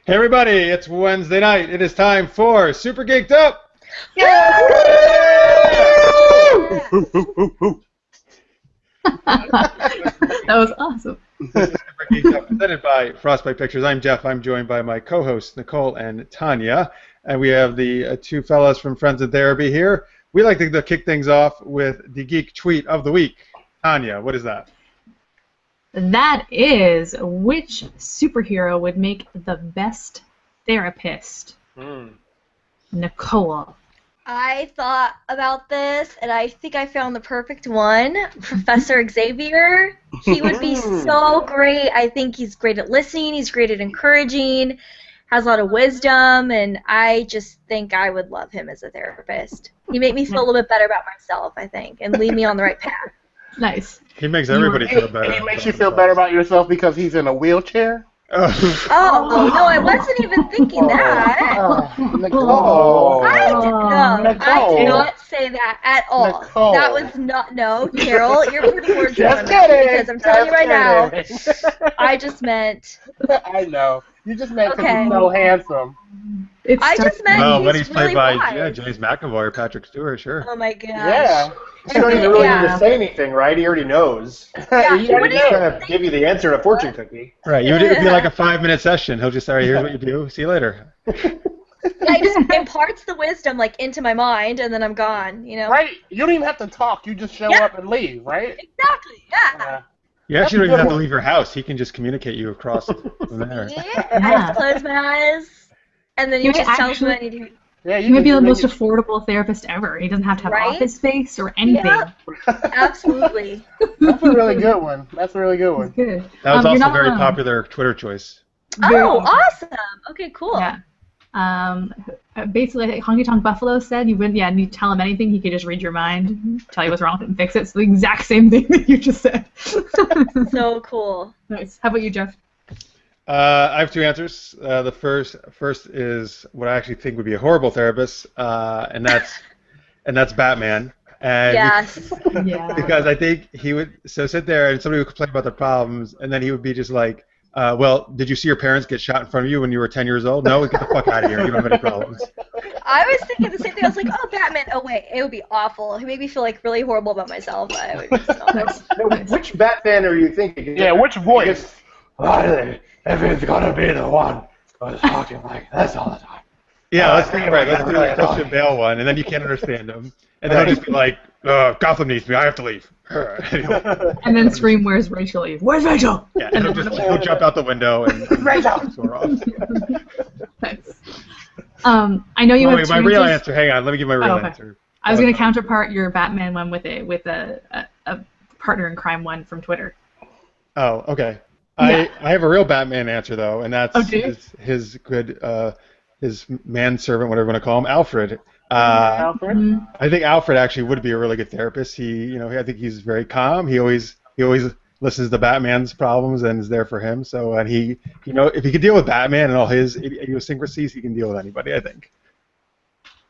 Hey everybody, it's Wednesday night. It is time for Super Geeked Up! Yeah! That was awesome. This is Super Geeked Up, presented by Frostbite Pictures. I'm Jeff. I'm joined by my co-hosts, Nicole and Tanya. And we have the two fellas from Friends in Therapy here. We like to kick things off with the Geek Tweet of the Week. Tanya, what is that? That is, which superhero would make the best therapist? Nicole. I thought about this, and I think I found the perfect one. Professor Xavier. He would be so great. I think he's great at listening. He's great at encouraging. Has a lot of wisdom, and I just think I would love him as a therapist. He made me feel a little bit better about myself, I think, and lead me on the right path. Nice. He makes everybody feel better. He makes you feel better about yourself because he's in a wheelchair? Oh, no, I wasn't even thinking that. Nicole. I did not say that at all. Nicole. That was not, no, Carol, you're putting words in my Just mouth kidding. because I'm telling you right now, I just meant. I know. You just meant because Okay. he's so handsome. I just meant Well, when he's he's played really by wise. James McAvoy or Patrick Stewart, sure. Oh my gosh. Yeah. You don't even really Yeah. need to say anything, right? He already knows. Yeah, He already what kind of give you the answer in a fortune cookie. Right, it would be like a 5-minute session. He'll just say, all right, here's what you do. See you later. Yeah, he just imparts the wisdom like into my mind, and then I'm gone. You know. Right? You don't even have to talk. You just show Yeah. up and leave, right? Exactly. Yeah. You actually don't even have to leave your house. He can just communicate you across from there. I just close my eyes, and then he You just tells me actually- what I need to do. Yeah, He might be the most make affordable therapist ever. He doesn't have to have Right? office space or anything. Yeah. Absolutely. That's a really good one. That's a really good one. Good. That was You're also not a very alone. popular Twitter choice. Very Oh, popular. awesome. Okay, cool. Yeah. Basically, Honky Tonk Buffalo said you wouldn't need to tell him anything. He could just read your mind, tell you what's wrong with it, and fix it. So the exact same thing that you just said. So cool. Nice. How about you, Jeff? I have two answers. The first is what I actually think would be a horrible therapist, and that's Batman. And Yes. Yeah. because I think he would sit there and somebody would complain about their problems, and then he would be just like, well, did you see your parents get shot in front of you when you were 10 years old? No, get the fuck out of here. You don't have any problems. I was thinking the same thing. I was like, oh, Batman. Oh, wait. It would be awful. He made me feel like really horrible about myself. I would be so Now, which Batman are you thinking? Yeah, which voice? If it's gonna be the one who's talking like this all the time. Yeah, let's do like Christian Bale one, and then you can't understand him, and then he'll just be like, Gotham needs me. I have to leave. And then scream, "Where's Rachel Eve? Where's Rachel?" Yeah, and he'll jump out the window and Rachel! soar off. Nice. I know you have Wait, two my real answers. answer. Hang on, let me give my real okay. answer. I was going to counterpart your Batman one with a partner in crime one from Twitter. Oh, okay. Yeah. I have a real Batman answer though, and that's Oh, do you? his good his manservant, whatever you want to call him, Alfred. Alfred? I think Alfred actually would be a really good therapist. I think he's very calm. He always listens to Batman's problems and is there for him. So, and if he could deal with Batman and all his idiosyncrasies, he can deal with anybody, I think.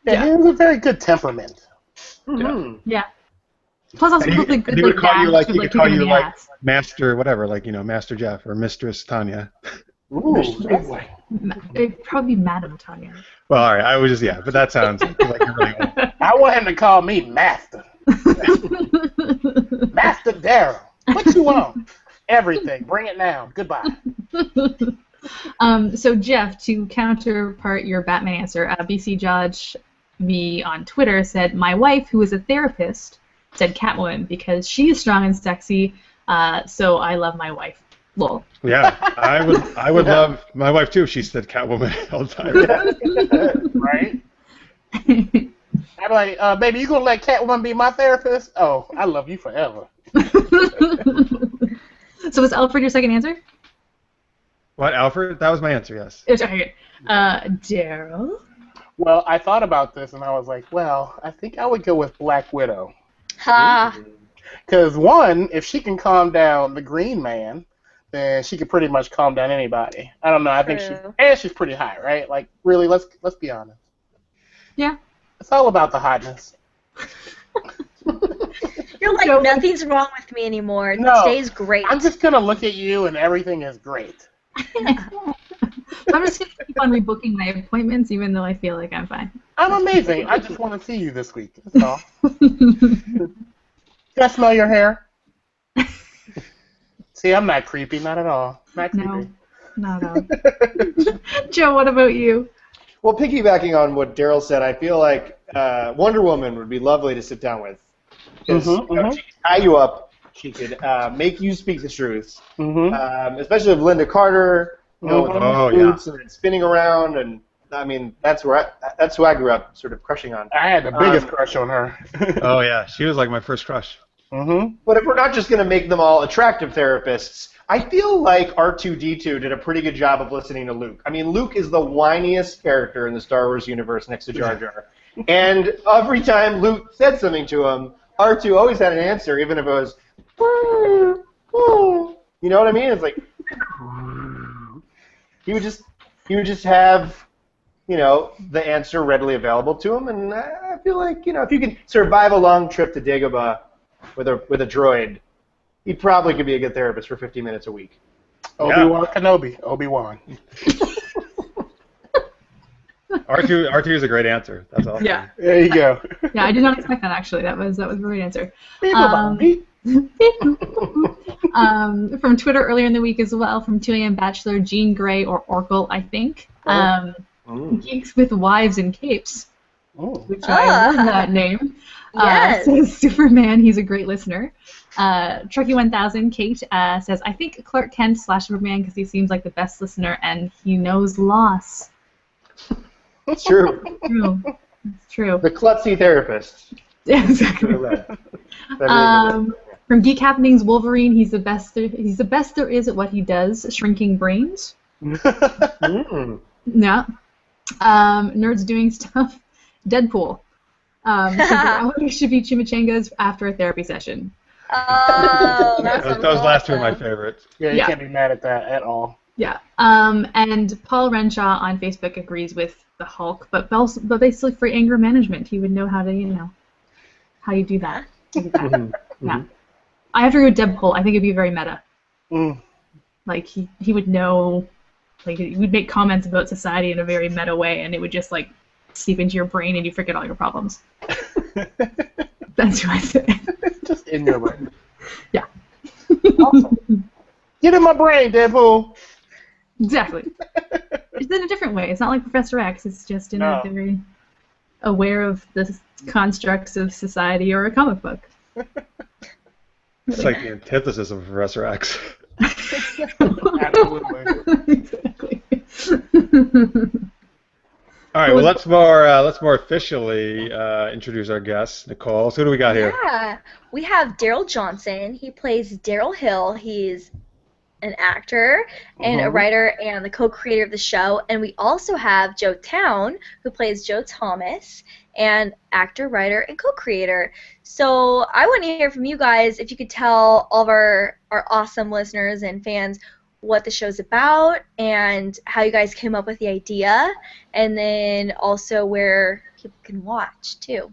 Yeah, he has a very good temperament. Yeah. Plus, also And really he good would call you dads he who, could call kick him you in the like ass. Master whatever, like Master Jeff or Mistress Tanya. Ooh. It'd probably be Madam Tanya. Well, all right, I was just but that sounds like you're really old. I want him to call me Master. Master Darrow. What you want? Everything. Bring it now. Goodbye. So Jeff, to counterpart your Batman answer, BC Judge me on Twitter said, my wife, who is a therapist, said Catwoman because she is strong and sexy, so I love my wife. Lol. Yeah, I would love my wife too. She said Catwoman all the time. Right? I'm like, baby, you gonna let Catwoman be my therapist? Oh, I love you forever. So was Alfred your second answer? What, Alfred? That was my answer, yes. Okay. Daryl? Well, I thought about this and I was like, well, I think I would go with Black Widow. Ha. Because one, if she can calm down the Green Man, then she could pretty much calm down anybody. I don't know. I think True. she's pretty hot, right? Like, really, let's be honest. Yeah. It's all about the hotness. You're like, No. nothing's wrong with me anymore. No. Today's great. I'm just gonna look at you and everything is great. I'm just going to keep on rebooking my appointments, even though I feel like I'm fine. I'm amazing. I just want to see you this week. That's all. Can I smell your hair? See, I'm not creepy, not at all. Not creepy. No, not at all. Joe, what about you? Well, piggybacking on what Daryl said, I feel like Wonder Woman would be lovely to sit down with. Because she could tie you up. She could make you speak the truth. Especially with Linda Carter, with the boots and spinning around. And I mean, that's who I grew up sort of crushing on. I had the biggest crush on her. Oh, yeah. She was like my first crush. But if we're not just going to make them all attractive therapists, I feel like R2-D2 did a pretty good job of listening to Luke. I mean, Luke is the whiniest character in the Star Wars universe next to Jar Jar. And every time Luke said something to him, R2 always had an answer, even if it was, you know what I mean? It's like, he would just have, the answer readily available to him. And I feel like, if you can survive a long trip to Dagobah with a droid, he probably could be a good therapist for 50 minutes a week. Obi-Wan Kenobi. Obi-Wan. R2 is a great answer. That's all. Yeah. There you go. Yeah, I did not expect that, actually. That was a great answer. From Twitter earlier in the week as well, from 2 AM Bachelor, Jean Grey, or Oracle, I think. Geeks with Wives and Capes, which I love that name. Yes. Says Superman, he's a great listener. Trucky1000, Kate, says, I think Clark Kent / Superman because he seems like the best listener and he knows loss. It's true. It's true. The klutzy therapist. Yeah, exactly. From Geek Happenings, Wolverine, he's the best there is at what he does, shrinking brains. Yeah. Nerds doing stuff. Deadpool. There should be chimichangas after a therapy session. Oh, that's those last two are my favorites. Yeah, you can't be mad at that at all. Yeah. And Paul Renshaw on Facebook agrees with the Hulk, but basically for anger management, he would know how to, how you do that. Yeah. I have to go with Deadpool. I think it'd be very meta. Like he would know, like he would make comments about society in a very meta way, and it would just like seep into your brain, and you forget all your problems. That's who I say. Just in your brain. Yeah. Awesome. Get in my brain, Deadpool. Exactly. It's in a different way. It's not like Professor X. It's just in a very aware of the constructs of society or a comic book. It's like the antithesis of Professor X. Absolutely. Exactly. All right. Well, let's more officially introduce our guests, Nicole. So who do we got here? Yeah, we have Daryl Johnson. He plays Daryl Hill. He's an actor and a writer and the co-creator of the show. And we also have Joe Town, who plays Joe Thomas, and actor, writer, and co-creator. So I want to hear from you guys if you could tell all of our awesome listeners and fans what the show's about and how you guys came up with the idea, and then also where people can watch, too.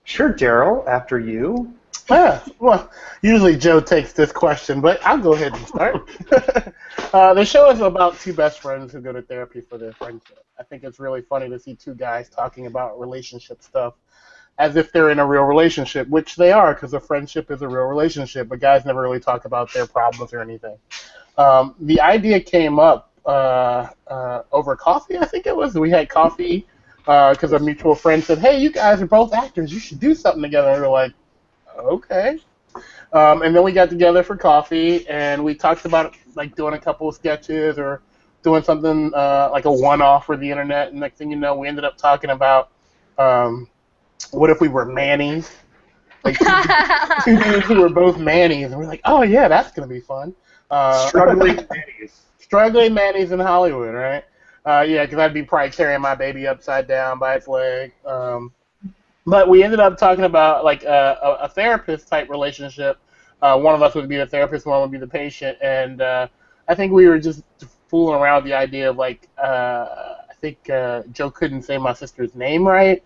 Sure, Daryl, after you. Yeah, well, usually Joe takes this question, but I'll go ahead and start. The show is about two best friends who go to therapy for their friendship. I think it's really funny to see two guys talking about relationship stuff as if they're in a real relationship, which they are, because a friendship is a real relationship, but guys never really talk about their problems or anything. The idea came up over coffee, I think it was. We had coffee because a mutual friend said, hey, you guys are both actors. You should do something together. And we were like, okay. And then we got together for coffee, and we talked about like doing a couple of sketches or doing something like a one-off for the internet. And next thing you know, we ended up talking about what if we were Mannies? Like two dudes who were both Mannies, and we're like, oh yeah, that's gonna be fun. Struggling Mannies. Struggling Mannies in Hollywood, right? Yeah, because I'd be probably carrying my baby upside down by its leg. But we ended up talking about like a therapist type relationship. One of us would be the therapist, one would be the patient, and I think we were just fooling around with the idea of like I think Joe couldn't say my sister's name right,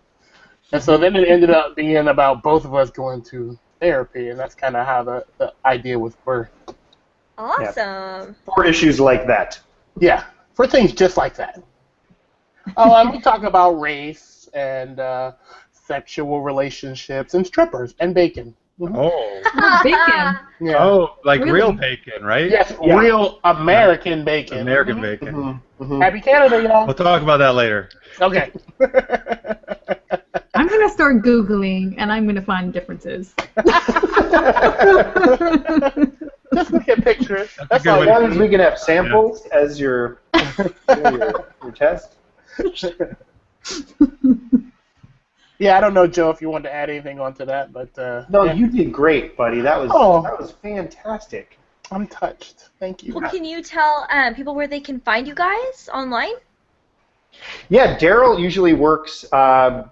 and so then it ended up being about both of us going to therapy, and that's kind of how the idea was birthed. Awesome. For issues like that. Yeah, for things just like that. Oh, and we talk about race and sexual relationships and strippers and bacon. Oh. Bacon. Yeah. Oh, like Really? real bacon, right? Yes, Yeah. real American bacon. American bacon. Mm-hmm. Happy Canada, y'all. We'll talk about that later. Okay. I'm going to start Googling, and I'm going to find differences. Just look at pictures. That's good all. way As to- long as we can have samples as your test. Yeah, I don't know, Joe, if you want to add anything onto that, but No, yeah. you did great, buddy. That was fantastic. I'm touched. Thank you. Well, can you tell people where they can find you guys online? Yeah, Daryl usually works, I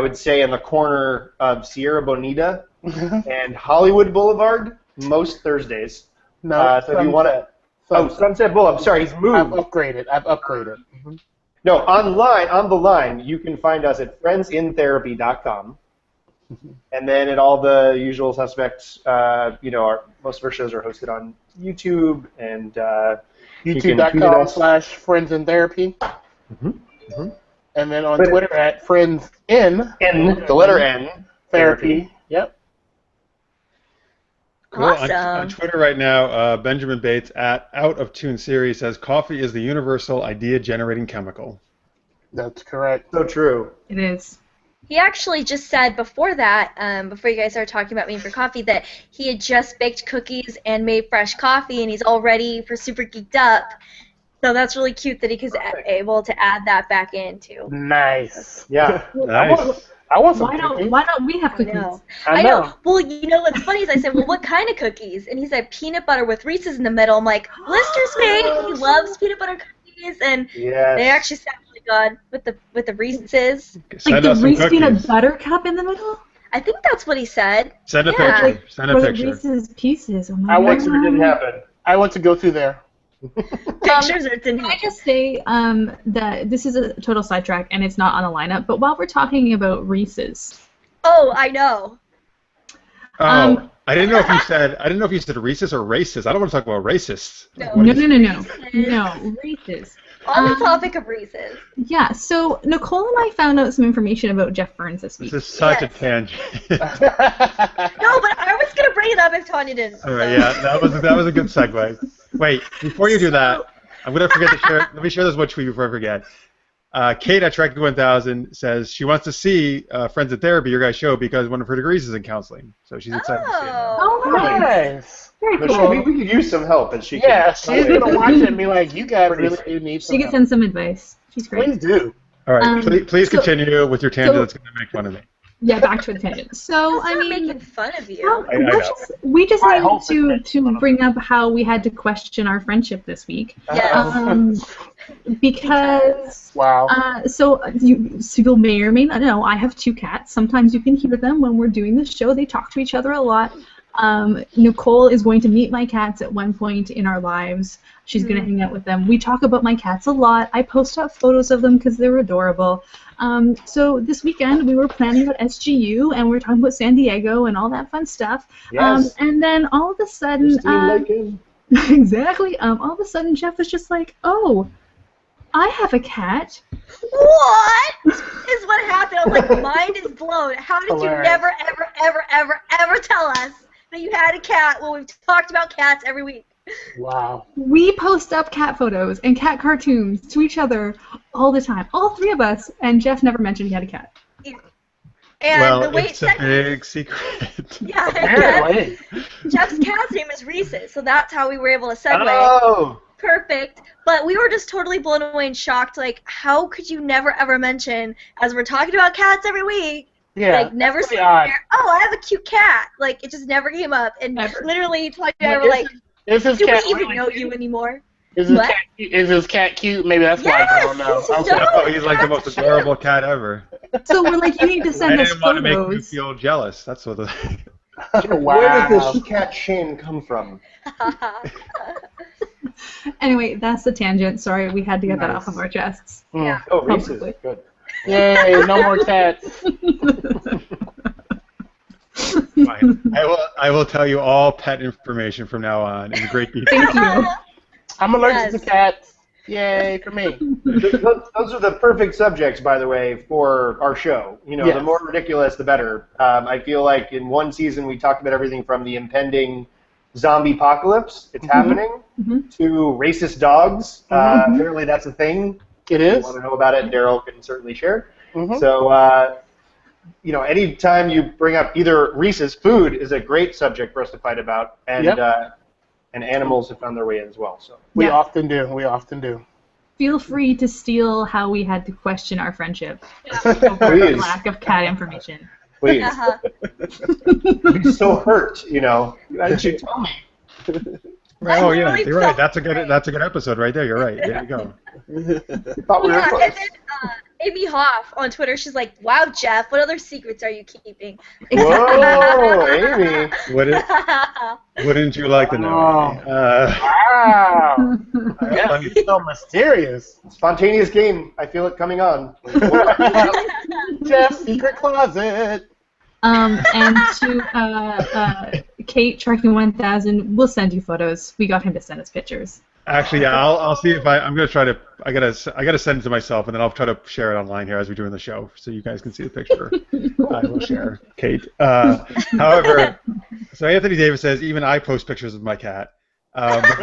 would say, in the corner of Sierra Bonita and Hollywood Boulevard most Thursdays. No, So if you want to... Oh, Sunset Boulevard. I'm sorry, he's I've moved. upgraded. No, online, on the line, you can find us at friendsinTherapy.com. And then at all the usual suspects, most of our shows are hosted on YouTube and you can tweet us. YouTube.com/friendsinTherapy. And then on Twitter at friendsin. N, the letter N, Therapy. Yep. Cool. Awesome. On Twitter right now, Benjamin Bates at Out of Tune Series says, coffee is the universal idea-generating chemical. That's correct. So true. It is. He actually just said before that, before you guys started talking about me for coffee, that he had just baked cookies and made fresh coffee, and he's all ready for Super Geeked Up. So that's really cute that he was able to add that back in, too. Nice. Yeah. Nice. I want some Why cookies. don't we have cookies? I know. Well, you know what's funny is I said, well, what kind of cookies? And he said peanut butter with Reese's in the middle. I'm like, Lister's mate. He loves peanut butter cookies, and Yes. they actually sound really good with the Reese's. Like Send the us some Reese peanut cookies. butter cup in the middle? I think that's what he said. Send a Yeah. picture. Send a Or the picture. Reese's Pieces. Oh my I want God. to- It didn't happen. I want to go through there. Pictures or it didn't Can I happen. just say that this is a total sidetrack and it's not on the lineup, but while we're talking about Reese's, Oh, I know. Oh, I didn't know if you said racist or racist. I don't want to talk about racists. No. What is- No, Reese's. On the topic of Reese's. Yeah, so Nicole and I found out some information about Jeff Burns this week. This is such Yes. a tangent. No, but I was gonna bring it up if Tanya didn't. All right, yeah, that was a good segue. Wait, before you do that, I'm gonna forget to share. Let me share this one tweet before I forget. Kate at Trek 1000 says she wants to see Friends of Therapy, your guys' show, because one of her degrees is in counseling, so she's excited to see it now. Oh, nice. Nice. Very But cool. we could use some help, and she Yeah, can. she's gonna watch it and be like, "You guys really do need some She can help." send some advice. She's great. Please do. All right, please so- continue with your tangent that's going to make fun of me. Yeah, back to the tangent. So, I'm I not mean, making fun of you. well, I know. we just I hope needed it's to bring up how we had to question our friendship this week. Yes. Because Wow. so you may or may not know, I have 2 cats. Sometimes you can hear them when we're doing the show. They talk to each other a lot. Nicole is going to meet my cats at one point in our lives. She's going to hang out with them. We talk about my cats a lot. I post up photos of them because they're adorable. So this weekend we were planning about SGU and we were talking about San Diego and all that fun stuff. Yes. And then all of a sudden, exactly. All of a sudden, Jeff was just like, "Oh, I have a cat." What is what happened? I'm like, mind is blown. How did you Hilarious. never, ever tell us that you had a cat when we've talked about cats every week? Wow. We post up cat photos and cat cartoons to each other all the time, all 3 of us. And Jeff never mentioned he had a cat. And Well, the way it's a big secret. yeah, Apparently. Jeff's cat's name is Reese's, so that's how we were able to segue. Oh! Perfect. But we were just totally blown away and shocked. Like, how could you never ever mention, as we're talking about cats every week, Yeah. like never that's say, pretty odd. "Oh, I have a cute cat." Like, it just never came up. And Never. literally, Tanya and I were like, Is his "Do cat we even really know cute? you anymore?" Is his What? cat cute? Is his cat cute? Maybe that's why I don't Yes, know. he's Okay. so- Oh, he's like the most adorable cat ever. So we're like, you need to I send us didn't want to make you photos. feel jealous. That's what. Where does Wow. this cat shame come from? Anyway, that's the tangent. Sorry, we had to get that Nice. off of our chests. Yeah. Oh, Reese's. Probably. Good. Yay, no more cats. Fine. I will tell you all pet information from now on in great detail. Thank you. I'm allergic to cats. Yay for me. Those are the perfect subjects, by the way, for our show. You know, Yes. the more ridiculous, the better. I feel like in one season we talked about everything from the impending zombie apocalypse, it's happening, to racist dogs. Apparently that's a thing. It If you is. want to know about it, Daryl can certainly share. Mhm. So, you know, anytime you bring up either Reese's, food is a great subject for us to fight about, and and animals have found their way in as well. So We Yeah. often do. We often do. Feel free to steal how we had to question our friendship over Please. lack of cat information. please, Uh-huh. I'd be so hurt, you know. Why didn't you tell me? Oh yeah, really you're right. felt That's a great. good episode right there. You're right. There you go. Thought we were Yeah, close. and then Amy Hoff on Twitter, she's like, "Wow, Jeff, what other secrets are you keeping?" Whoa, Amy. Wouldn't you like to know? Oh. Wow. Let me- So mysterious. Spontaneous game. I feel it coming on. Jeff's secret closet. And to Kate Tracking 1000, we'll send you photos. We got him to send us pictures. Actually, yeah, I'll see if I'm gonna try to. I gotta send it to myself, and then I'll try to share it online here as we're doing the show, so you guys can see the picture. I will share, Kate. However, so Anthony Davis says even I post pictures of my cat. But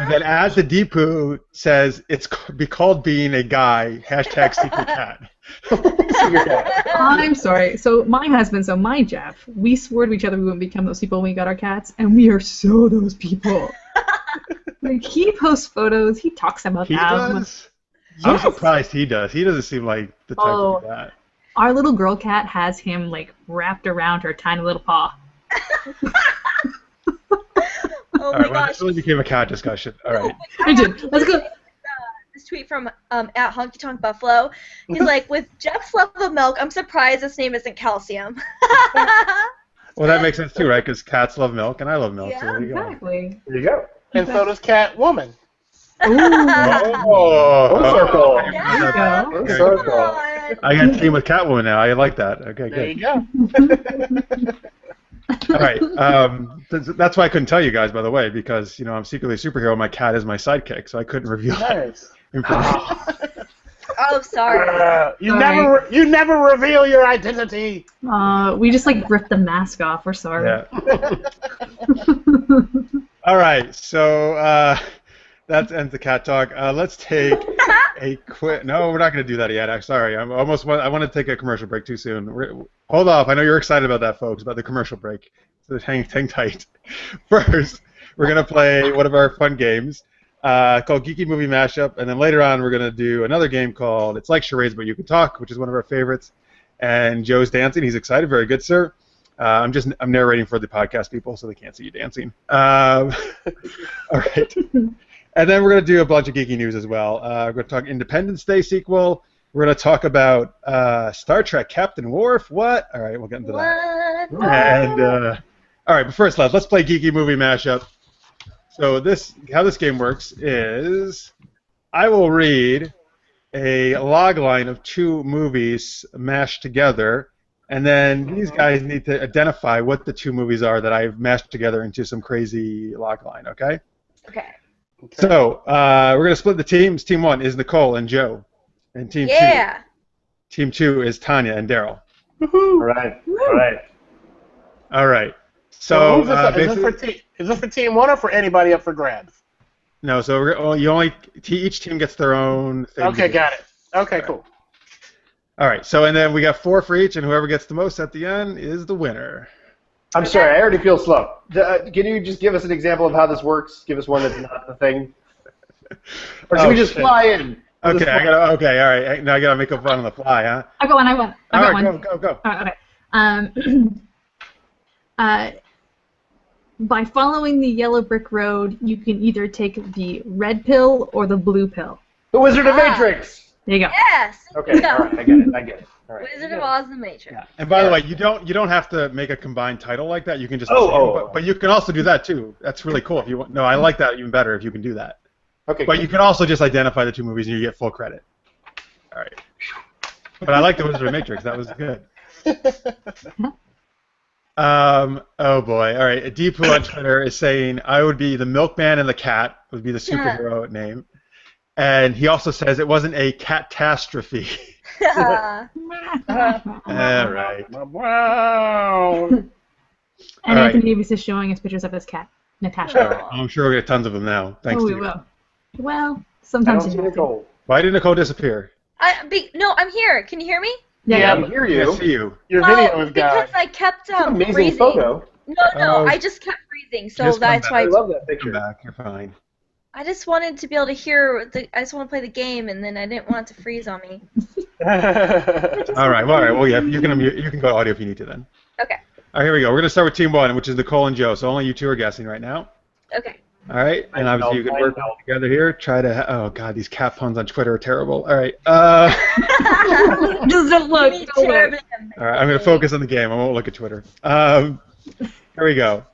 then as the Deepu says, it's be called being a guy. Hashtag secret cat. I'm sorry. So my husband, my Jeff, we swore to each other we wouldn't become those people when we got our cats, and we are so those people. Like, he posts photos, he talks about He them. does. I'm Yes. surprised he does. He doesn't seem like the type to do that. Our little girl cat has him like wrapped around her tiny little paw. Oh All my right, well, gosh. this really became a cat discussion. All right. Let's go. This tweet from at Honky Tonk Buffalo. He's like, with Jeff's love of milk, I'm surprised this name isn't calcium. Well, that makes sense too, right? Because cats love milk, and I love milk. So Yeah, there you go. Exactly. There you go. And so does Catwoman. Oh, Full circle. There you go. Full Okay. circle. I got a team with Catwoman now. I like that. Okay, There you good. go. All right. That's why I couldn't tell you guys, by the way, because I'm secretly a superhero. And my cat is my sidekick, so I couldn't reveal that Nice. information. Oh, sorry. You Sorry. never reveal your identity. We just like ripped the mask off. We're sorry. Yeah. All right. So that ends the cat talk. Let's take a quick. No, we're not going to do that yet. I'm sorry. I want to take a commercial break too soon. Hold off. I know you're excited about that, folks, about the commercial break. So hang tight. First, we're going to play one of our fun games called Geeky Movie Mashup, and then later on we're going to do another game called It's Like Charades, But You Can Talk, which is one of our favorites. And Joe's dancing. He's excited. Very good, sir. I'm narrating for the podcast people, so they can't see you dancing. All right. And then we're going to do a bunch of geeky news as well. We're going to talk Independence Day sequel. We're going to talk about Star Trek Captain Worf. What? All right, we'll get into that. What? And all right, but first, let's play Geeky Movie Mashup. So how this game works is I will read a log line of two movies mashed together, and then these guys need to identify what the two movies are that I've mashed together into some crazy log line. Okay? Okay. So we're gonna split the teams. Team 1 is Nicole and Joe, and team Yeah. Team 2 is Tanya and Daryl. All right. All right. All right. So who's this, is this for team 1 or for anybody up for grabs? no. So each team gets their own thing. Okay, got it. Okay, cool. All right. So and then we got 4 for each, and whoever gets the most at the end is the winner. I'm sorry, I already feel slow. Can you just give us an example of how this works? Give us one that's not the thing. Or should we just fly in? Okay, all right. Now I gotta make up one on the fly, huh? I got one. I got one. Go. All right, okay. By following the yellow brick road, you can either take the red pill or the blue pill. The Wizard of Matrix! There you go. Yes. Okay, all right, I get it. All right. Wizard of Oz and Matrix. Yeah. And by the way, you don't have to make a combined title like that. You can just but you can also do that too. That's really cool if you want. No, I like that even better if you can do that. Okay. But you can also just identify the two movies and you get full credit. All right. But I like the Wizard of Matrix. That was good. Oh boy. All right. Deepu on Twitter is saying I would be the milkman and the cat would be the superhero name, and he also says it wasn't a catastrophe. All right. Wow. And All right. Anthony Davis is showing us pictures of his cat, Natasha. I'm sure we'll get tons of them now. Thanks Oh, to we you. will. Well, I sometimes don't see you have to. Nicole. Why did Nicole disappear? No, I'm here. Can you hear me? Yeah, Yeah, I hear I you. see you. your Well, video is because gone. I kept It's an amazing freezing. photo. No, Oh. I just kept freezing, so Just come that's back. why I love that Come picture. back. You're fine. I just wanted to be able to hear. I just want to play the game, and then I didn't want it to freeze on me. All right. Well, yeah. You can go audio if you need to then. Okay. All right. Here we go. We're gonna start with Team 1, which is Nicole and Joe. So only you two are guessing right now. Okay. All right. And obviously you can work together here. Try to. Oh God, these cat puns on Twitter are terrible. All right. Just don't look. Me Don't look. terribly All right. I'm gonna focus on the game. I won't look at Twitter. Here we go.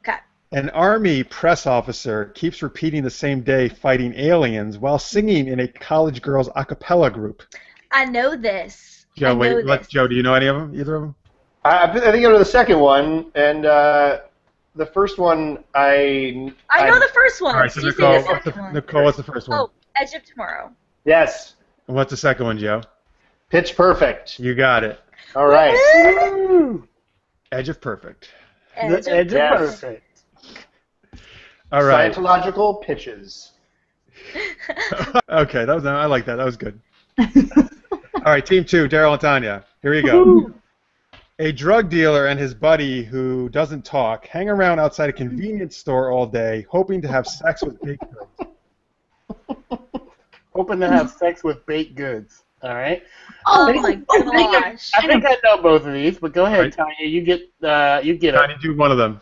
Okay. An army press officer keeps repeating the same day fighting aliens while singing in a college girls a cappella group. I know this. Joe, I know wait, this. Joe, do you know any of them? Either of them? I think I know the second one, and the first one I know the first one. All right, so You say Nicole, the second one. Nicole, what's the first one? Oh, Edge of Tomorrow. Yes, What's the second one, Joe? Pitch Perfect. You got it. All right. Woo! Edge of Perfect. Edge The edge of Yes. perfect. All right. Scientological pitches. Okay, I like that. That was good. All right, Team 2, Daryl and Tanya. Here we go. A drug dealer and his buddy who doesn't talk hang around outside a convenience store all day, hoping to have sex with baked goods. Hoping to have sex with baked goods. All right. Oh I my think I- gosh. I think I know both of these, but go ahead, Right. Tanya. You get it. Tanya, do one of them.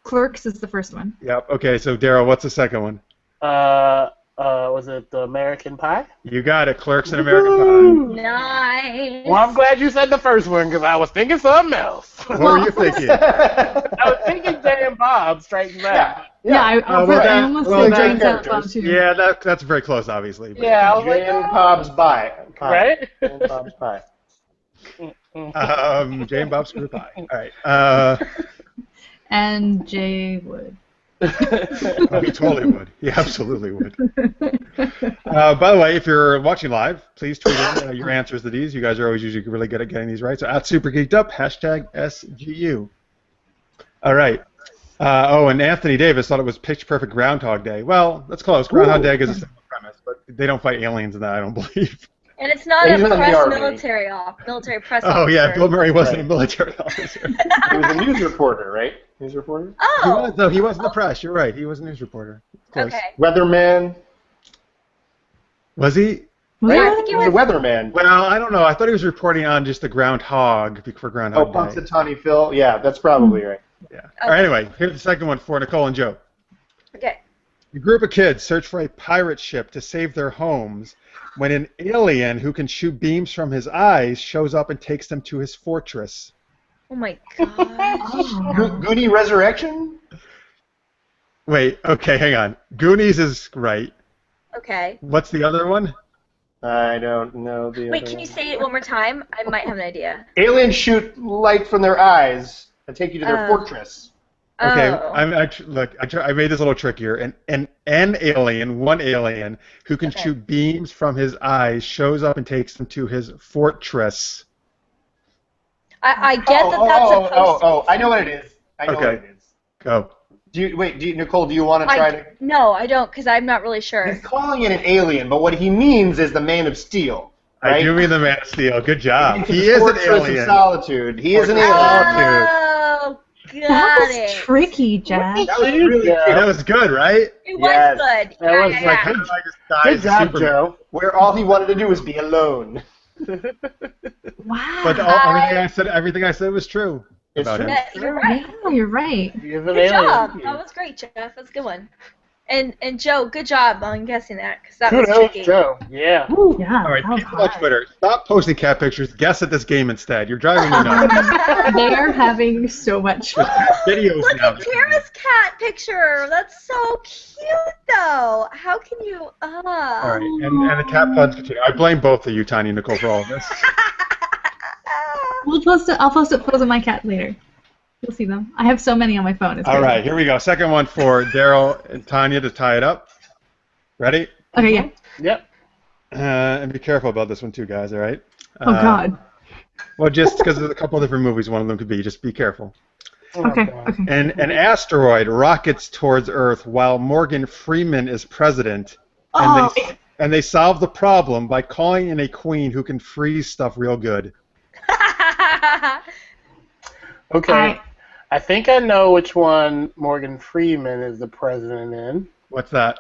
Clerks is the first one. Yep. Okay, so Daryl, what's the second one? Was it the American Pie? You got it. Clerks and American Nice. Well, I'm glad you said the first one because I was thinking something else. Pie. What were you thinking? I was thinking Jay and Bob Strikes Back. Yeah, I almost well, said Jay Giant Salad Bomb characters. too. Yeah, that's very close, obviously. but- Yeah, I was like, Jay and Bob's Pie. right? Jay and Bob's Pie. Jay and Bob's Screw Pie. All right. And Jay Wood. Oh, he totally would. He absolutely would. By the way, if you're watching live, please tweet in your answers to these. You guys are always usually really good at getting these right. So at Super Geeked Up, #SGU. All right. And Anthony Davis thought it was Pitch Perfect Groundhog Day. Well, that's close. Groundhog Day is a simple premise, but they don't fight aliens in that, I don't believe. And it's not He's a not in the press army. military press Oh, yeah, officer. Bill Murray wasn't Right. a military officer. He was a news reporter, right? News reporter? Oh. No, he was in the press. You're right. He was a news reporter. Close. Okay. Weatherman. Was he? Was Yeah, I it? think He it was a was. weatherman. Well, I don't know. I thought he was reporting on just the groundhog for Oh, Groundhog Day. Punxsutawney Phil. Yeah, that's probably right. Yeah. All right, anyway, here's the second one for Nicole and Joe. Okay. A group of kids search for a pirate ship to save their homes when an alien who can shoot beams from his eyes shows up and takes them to his fortress. Oh my gosh. Goonie Resurrection? Wait, okay, hang on. Goonies is right. Okay. What's the other one? I don't know the Wait, other can you one. say it one more time? I might have an idea. Aliens shoot light from their eyes and take you to their Oh. fortress. Okay, Oh. I made this a little trickier. An alien, one alien, who can Okay. shoot beams from his eyes shows up and takes them to his fortress. I get that that's supposed to be I know what it is. I know Okay. what it is. Go. Nicole, do you want to try to... No, I don't, because I'm not really sure. He's calling it an alien, but what he means is the Man of Steel. Right? I do mean the Man of Steel. Good job. He's He the is an Fortress of alien. Solitude. He is an Fortress of alien. Solitude. Oh, That got was it. tricky, Jack. That was really Yeah. That was good, right? It was Yes. good. That was yeah, Like, yeah. how do I just die Good as a job, Superman? Joe. Where all he wanted to do was be alone. Wow. But everything I said was true It's about true. him. Yeah, you're right. Yeah, you're right. He is an Good alien. job. That was great, Jeff. That's a good one. And Joe, good job on guessing that, because that was Kudos, tricky. Joe. Yeah. Yeah. All right, that was people on hard. Twitter, stop posting cat pictures. Guess at this game instead. You're driving me nuts. They are having so much fun. Videos Look now. at Tara's cat picture. That's so cute, though. How can you? All right, and the cat puns continue. I blame both of you, Tiny and Nicole, for all of this. I'll post it my cat later. You'll see them. I have so many on my phone. It's All crazy. right, here we go. Second one for Daryl and Tanya to tie it up. Ready? Okay, yeah. Yep. And be careful about this one too, guys. All right. Oh God. Well, just because there's a couple of different movies, one of them could be. Just be careful. Okay. God. Okay. An asteroid rockets towards Earth while Morgan Freeman is president, Oh. and they solve the problem by calling in a queen who can freeze stuff real good. Okay. I think I know which one Morgan Freeman is the president in. What's that?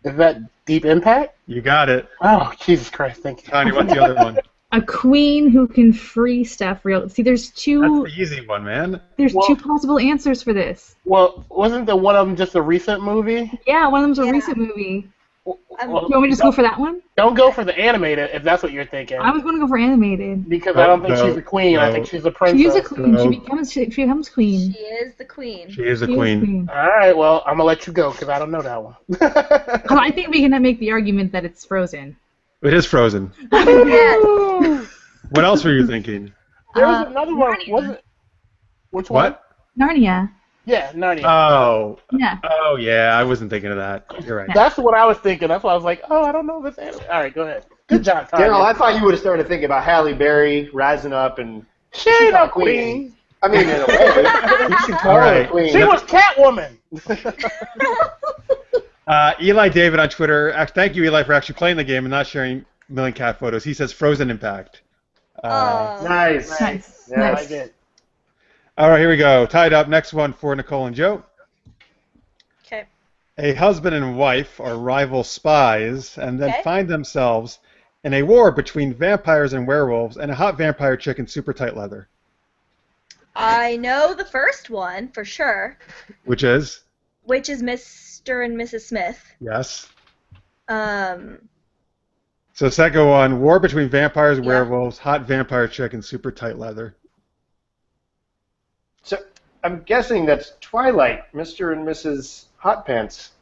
Is that Deep Impact? You got it. Oh, Jesus Christ, thank you. Tanya, what's the other one? A queen who can free stuff real. See, there's That's two. the easy one, man. There's Well- two possible answers for this. Well, wasn't the one of them just a recent movie? Yeah, one of them's a Yeah. recent movie. Well, You want me to just go for that one? don't go for the animated if that's what you're thinking. I was going to go for animated. Because I don't think No, she's a queen. I no. think she's a princess. She is a queen. No. She becomes queen. She is the queen. She is a She is queen. All right, well, I'm gonna let you go because I don't know that one. Oh, I think we can make the argument that it's Frozen. It is Frozen. Yes. What else were you thinking? There was another one. Narnia. Was it? Which one? What? Narnia. Yeah, Narnia. Oh. Yeah. Oh, yeah. I wasn't thinking of that. You're right. That's what I was thinking. That's why I was like, oh, I don't know this anime. All right, go ahead. Good job, Tanya. Daryl, I thought you would have started thinking about Halle Berry rising up and. She ain't not a queen. I mean, in a way, you should call All her right. a queen. She was Catwoman. Eli David on Twitter. Thank you, Eli, for actually playing the game and not sharing Million Cat photos. He says Frozen Impact. Oh. Nice. Nice. Yeah, Nice. I did. All right, here we go. Tied up. Next one for Nicole and Joe. Okay. A husband and wife are rival spies and then Okay. find themselves in a war between vampires and werewolves and a hot vampire chick in super tight leather. I know the first one for sure, Which is? which is Mr. and Mrs. Smith. Yes. Um, So second one, war between vampires, Yeah. werewolves, hot vampire chick in super tight leather. So I'm guessing that's Twilight, Mr. and Mrs. Hot Pants.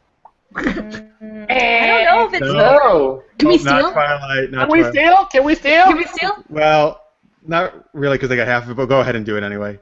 I don't know if it's No. No. Can we Nope, not steal? Twilight, not Can we Twilight. steal? Can we steal? Can we steal? Well, not really because they got half of it, but go ahead and do it anyway.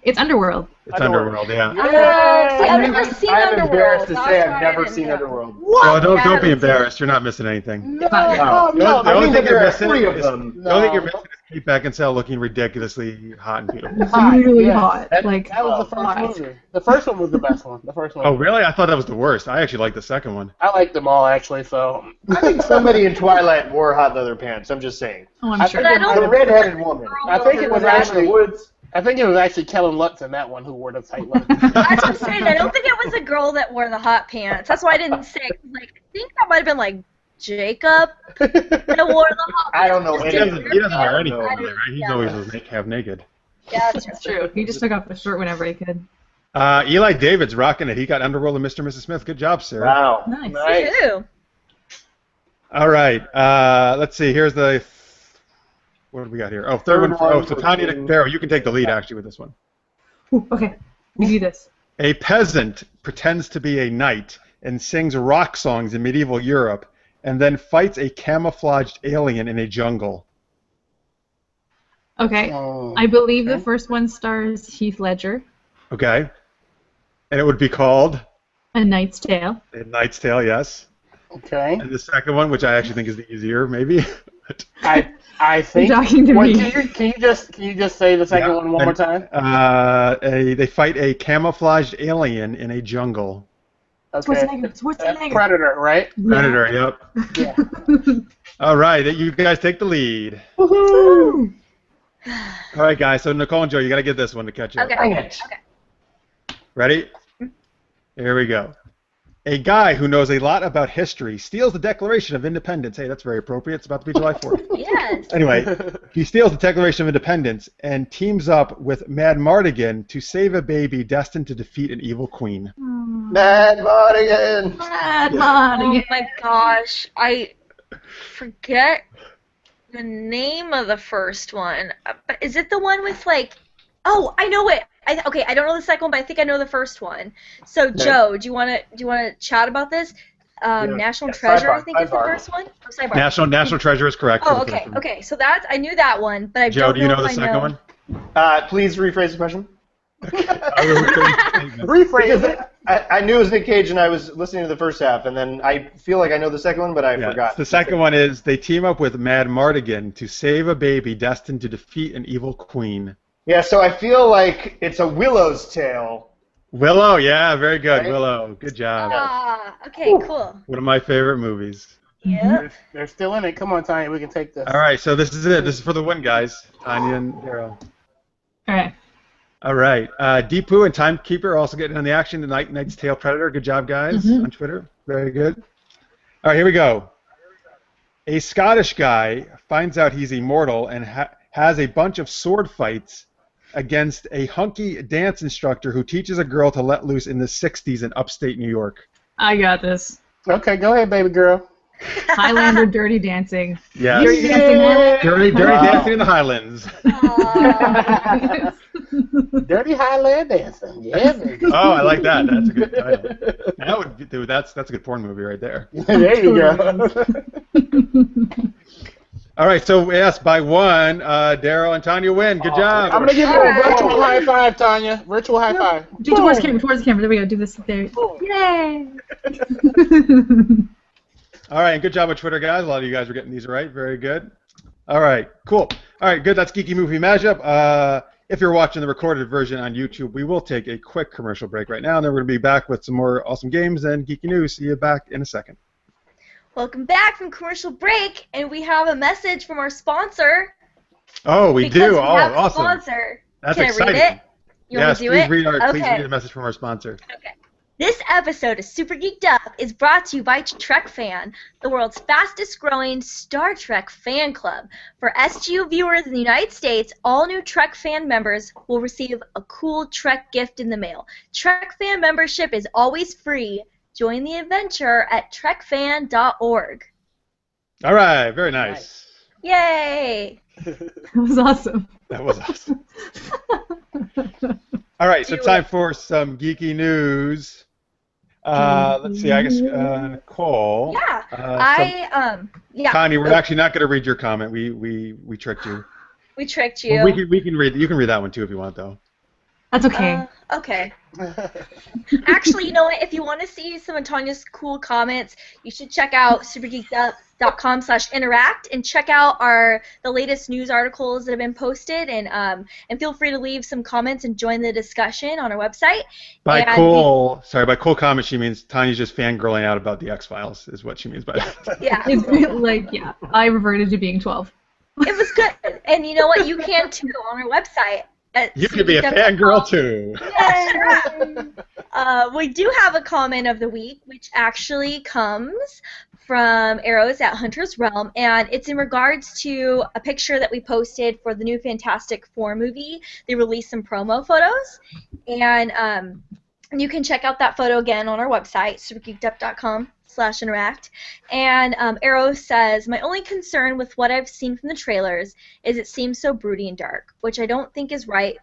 It's Underworld. It's Underworld. Underworld, yeah. See, I've never seen I'm Underworld. embarrassed to so say I'm I've sorry I never didn't seen know. Underworld. Well, don't Yeah. be embarrassed. You're not missing anything. No, Fine. no, The no. only I think thing there you're are missing 3 of is them. the only thing you're No. missing is Kate Beckinsale looking ridiculously hot and beautiful. Really yeah. hot. That, Like, that was the hot. first movie. The first one was the best one. The first one. Oh, really? I thought that was the worst. I actually liked the second one. I liked them all actually. So I think somebody in Twilight wore hot leather pants. I'm just saying. Oh, I'm I sure. think I don't The redheaded woman. I think it was actually. Woods. I think it was actually Kellen Lutz in that one who wore the tight leather. That's what I'm saying. I don't think it was a girl that wore the hot pants. That's why I didn't say. Like, I think that might have been like Jacob that wore the hot pants. I don't know Just He any- doesn't wear anything, I really, right? He's yeah. always half naked. Yeah, that's That's true. He just took off his shirt whenever he could. Eli David's rocking it. He got Underworld and Mr. and Mrs. Smith. Good job, sir. Wow. Nice. Nice. True. All right. Let's see. Here's the. What do we got here? Oh, third one. Third one So for Tanya King. Darrow, you can take the lead actually with this one. Ooh, okay. We do this. A peasant pretends to be a knight and sings rock songs in medieval Europe, and then fights a camouflaged alien in a jungle. Okay. Oh. I believe the first one stars Heath Ledger. Okay. And it would be called A Knight's Tale. A Knight's Tale, yes. Okay. And the second one, which I actually think is the easier, maybe. I think. You're talking to Wait, me. can you just say the second Yeah, one more time? They fight a camouflaged alien in a jungle. Okay. That's Schwarzenegger. Predator, right? Predator, yep. Yeah. All right, you guys take the lead. Woohoo! All right, guys. So Nicole and Joe, you got to get this one to catch up. Okay. Dang it. Okay. Ready? Here we go. A guy who knows a lot about history steals the Declaration of Independence. Hey, that's very appropriate. It's about to be July 4th. Yes. Anyway, he steals the Declaration of Independence and teams up with Mad Mardigan to save a baby destined to defeat an evil queen. Mad Mardigan. Mad Oh Mardigan. my gosh, I forget the name of the first one. But is it the one with like? Oh, I know it. Okay, I don't know the second one, but I think I know the first one. So Joe, do you wanna chat about this? National Treasure, I think is the sidebar. first one. Oh, sidebar. National Treasure is correct. for Oh, the okay, first one. okay. So that's I knew that one, but I Joe, don't do you know if the I second know. one? Please rephrase the question. Rephrase it. I knew it was Nick Cage, and I was listening to the first half, and then I feel like I know the second one, but I Yeah, forgot. the second one is they team up with Mad Mardigan to save a baby destined to defeat an evil queen. Yeah, so I feel like it's a Willow's Tale. Willow, yeah, very good. Right? Willow, good job. Ah, okay, cool. One of my favorite movies. Yep. They're still in it. Come on, Tanya, we can take this. All right, so this is it. This is for the win, guys. Tanya and Daryl. All right. All right. Deepu and Timekeeper are also getting on the action. The Knight's Tale Predator. Good job, guys, on Twitter. Very good. All right, here we go. A Scottish guy finds out he's immortal and has a bunch of sword fights against a hunky dance instructor who teaches a girl to let loose in the 60s in upstate New York. I got this. Okay, go ahead, baby girl. Highlander Dirty Dancing. Yes. Dirty Dancing. Dirty Dancing in the Highlands. Aw. Dirty Highland dancing. Yeah, baby. Oh, I like that. That's a good title. That would be, dude, that's a good porn movie right there. There you go. All right, so yes, by one, Daryl and Tanya win. Good job. I'm gonna give you a virtual high five, Tanya. Virtual high five. Do towards the camera. Towards the camera. There we go. Do this. There. Yay! All right, and good job on Twitter, guys. A lot of you guys are getting these right. Very good. All right, cool. All right, good. That's Geeky Movie Mashup. If you're watching the recorded version on YouTube, we will take a quick commercial break right now, and then we're going to be back with some more awesome games and geeky news. See you back in a second. Welcome back from commercial break, and we have a message from our sponsor. Oh, we Because do. we Oh, have a awesome. sponsor. That's Can exciting. I read it? You want Yes, to do please it? read please Okay. read a message from our sponsor. Okay. This episode of Super Geeked Up is brought to you by Trek Fan, the world's fastest growing Star Trek fan club. For SGU viewers in the United States, all new Trek Fan members will receive a cool Trek gift in the mail. Trek Fan membership is always free. Join the adventure at trekfan.org. All right, very nice. Yay! That was awesome. That was awesome. All right, so time for some geeky news. Let's see, I guess Nicole. Yeah, yeah. Connie, we're actually not going to read your comment. We tricked you. We tricked you. Well, we can read. You can read that one too if you want, though. That's okay. Okay. Actually, you know what? If you want to see some of Tanya's cool comments, you should check out supergeekedup.com/interact and check out the latest news articles that have been posted, and feel free to leave some comments and join the discussion on our website. By cool comment, she means Tanya's just fangirling out about the X-Files, is what she means by that. Yeah. It's like, yeah, I reverted to being 12. It was good, and you know what? You can too on our website. You could be a fangirl too. We do have a comment of the week, which actually comes from Arrows at Hunter's Realm, and it's in regards to a picture that we posted for the new Fantastic Four movie. They released some promo photos, and you can check out that photo again on our website, supergeekedup.com/interact. And Arrow says, "My only concern with what I've seen from the trailers is it seems so broody and dark, which I don't think is right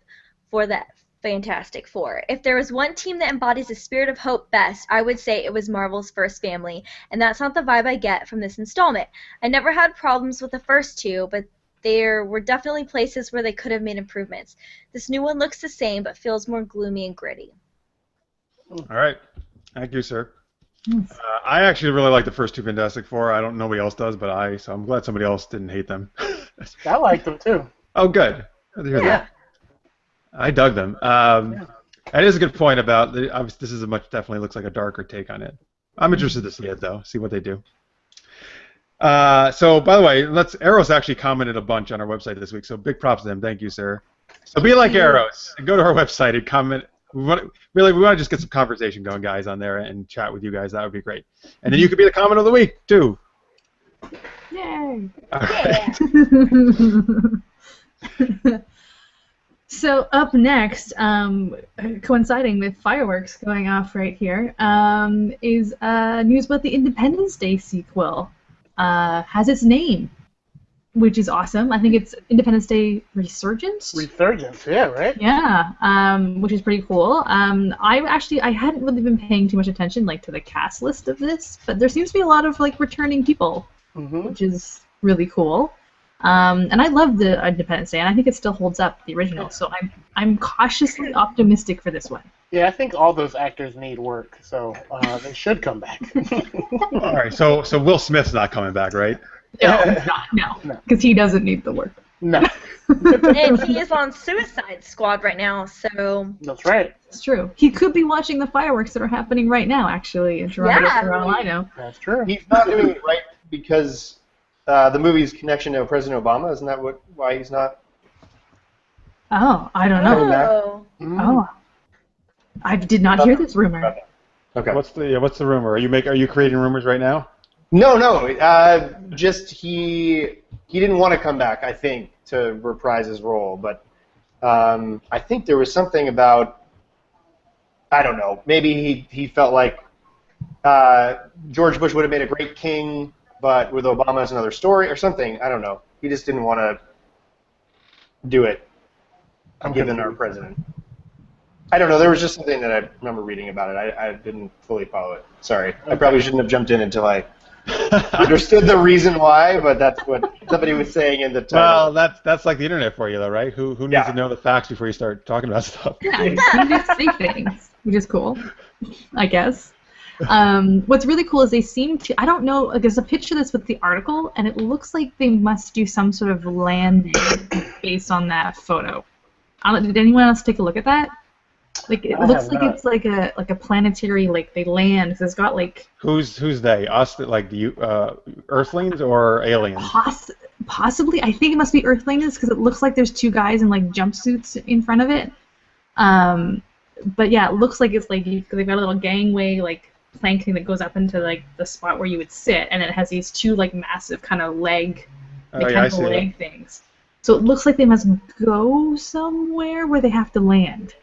for that Fantastic Four. If there was one team that embodies the spirit of hope best, I would say it was Marvel's first family, and that's not the vibe I get from this installment. I never had problems with the first two, but there were definitely places where they could have made improvements. This new one looks the same, but feels more gloomy and gritty." All right. Thank you, sir. I actually really like the first two Fantastic Four. I don't know nobody else does, but so I'm glad somebody else didn't hate them. I like them too. Oh, good. Good to hear that. I dug them. That is a good point about obviously this is definitely looks like a darker take on it. I'm interested to see it though, see what they do. So by the way, Arrows actually commented a bunch on our website this week, so big props to them. Thank you, sir. So be like Arrows and go to our website and comment. We want to just get some conversation going, guys, on there and chat with you guys. That would be great. And then you could be the comment of the week too. Yay! All right. So up next, coinciding with fireworks going off right here, is news about the Independence Day sequel. Has its name. which is awesome. I think it's Independence Day Resurgence. Resurgence, yeah, right? Yeah, which is pretty cool. I hadn't really been paying too much attention like to the cast list of this, but there seems to be a lot of like returning people, which is really cool. And I love the Independence Day, and I think it still holds up, the original. So I'm cautiously optimistic for this one. Yeah, I think all those actors need work, so they should come back. All right, so Will Smith's not coming back, right? No, because he doesn't need the work. No. And he is on Suicide Squad right now, so... That's right. It's true. He could be watching the fireworks that are happening right now, actually, in Toronto, for all I know. That's true. He's not doing it right because the movie's connection to President Obama. Isn't that why he's not? Oh, I don't know. Oh, I did not hear this rumor. Okay. What's the rumor? Are you creating rumors right now? No. Just he didn't want to come back, I think, to reprise his role. But I think there was something about, I don't know, maybe he felt like George Bush would have made a great king, but with Obama as another story or something. I don't know. He just didn't want to do it, given our president. I don't know. There was just something that I remember reading about it. I didn't fully follow it. Sorry. I probably shouldn't have jumped in until I understood the reason why, but that's what somebody was saying in the title. Well, that's like the internet for you, though, right? Who needs to know the facts before you start talking about stuff? Yeah, you just say things, which is cool, I guess. What's really cool is they seem to, I don't know, like, there's a picture of this with the article, and it looks like they must do some sort of landing based on that photo. Did anyone else take a look at that? Like, it looks like it's like a planetary, like they land. So it's got like. Who's they? Us? Like the Earthlings or aliens? Possibly, I think it must be Earthlings because it looks like there's two guys in like jumpsuits in front of it. But yeah, it looks like it's like they've got a little gangway like planking that goes up into like the spot where you would sit, and it has these two like massive kind of leg things. So it looks like they must go somewhere where they have to land.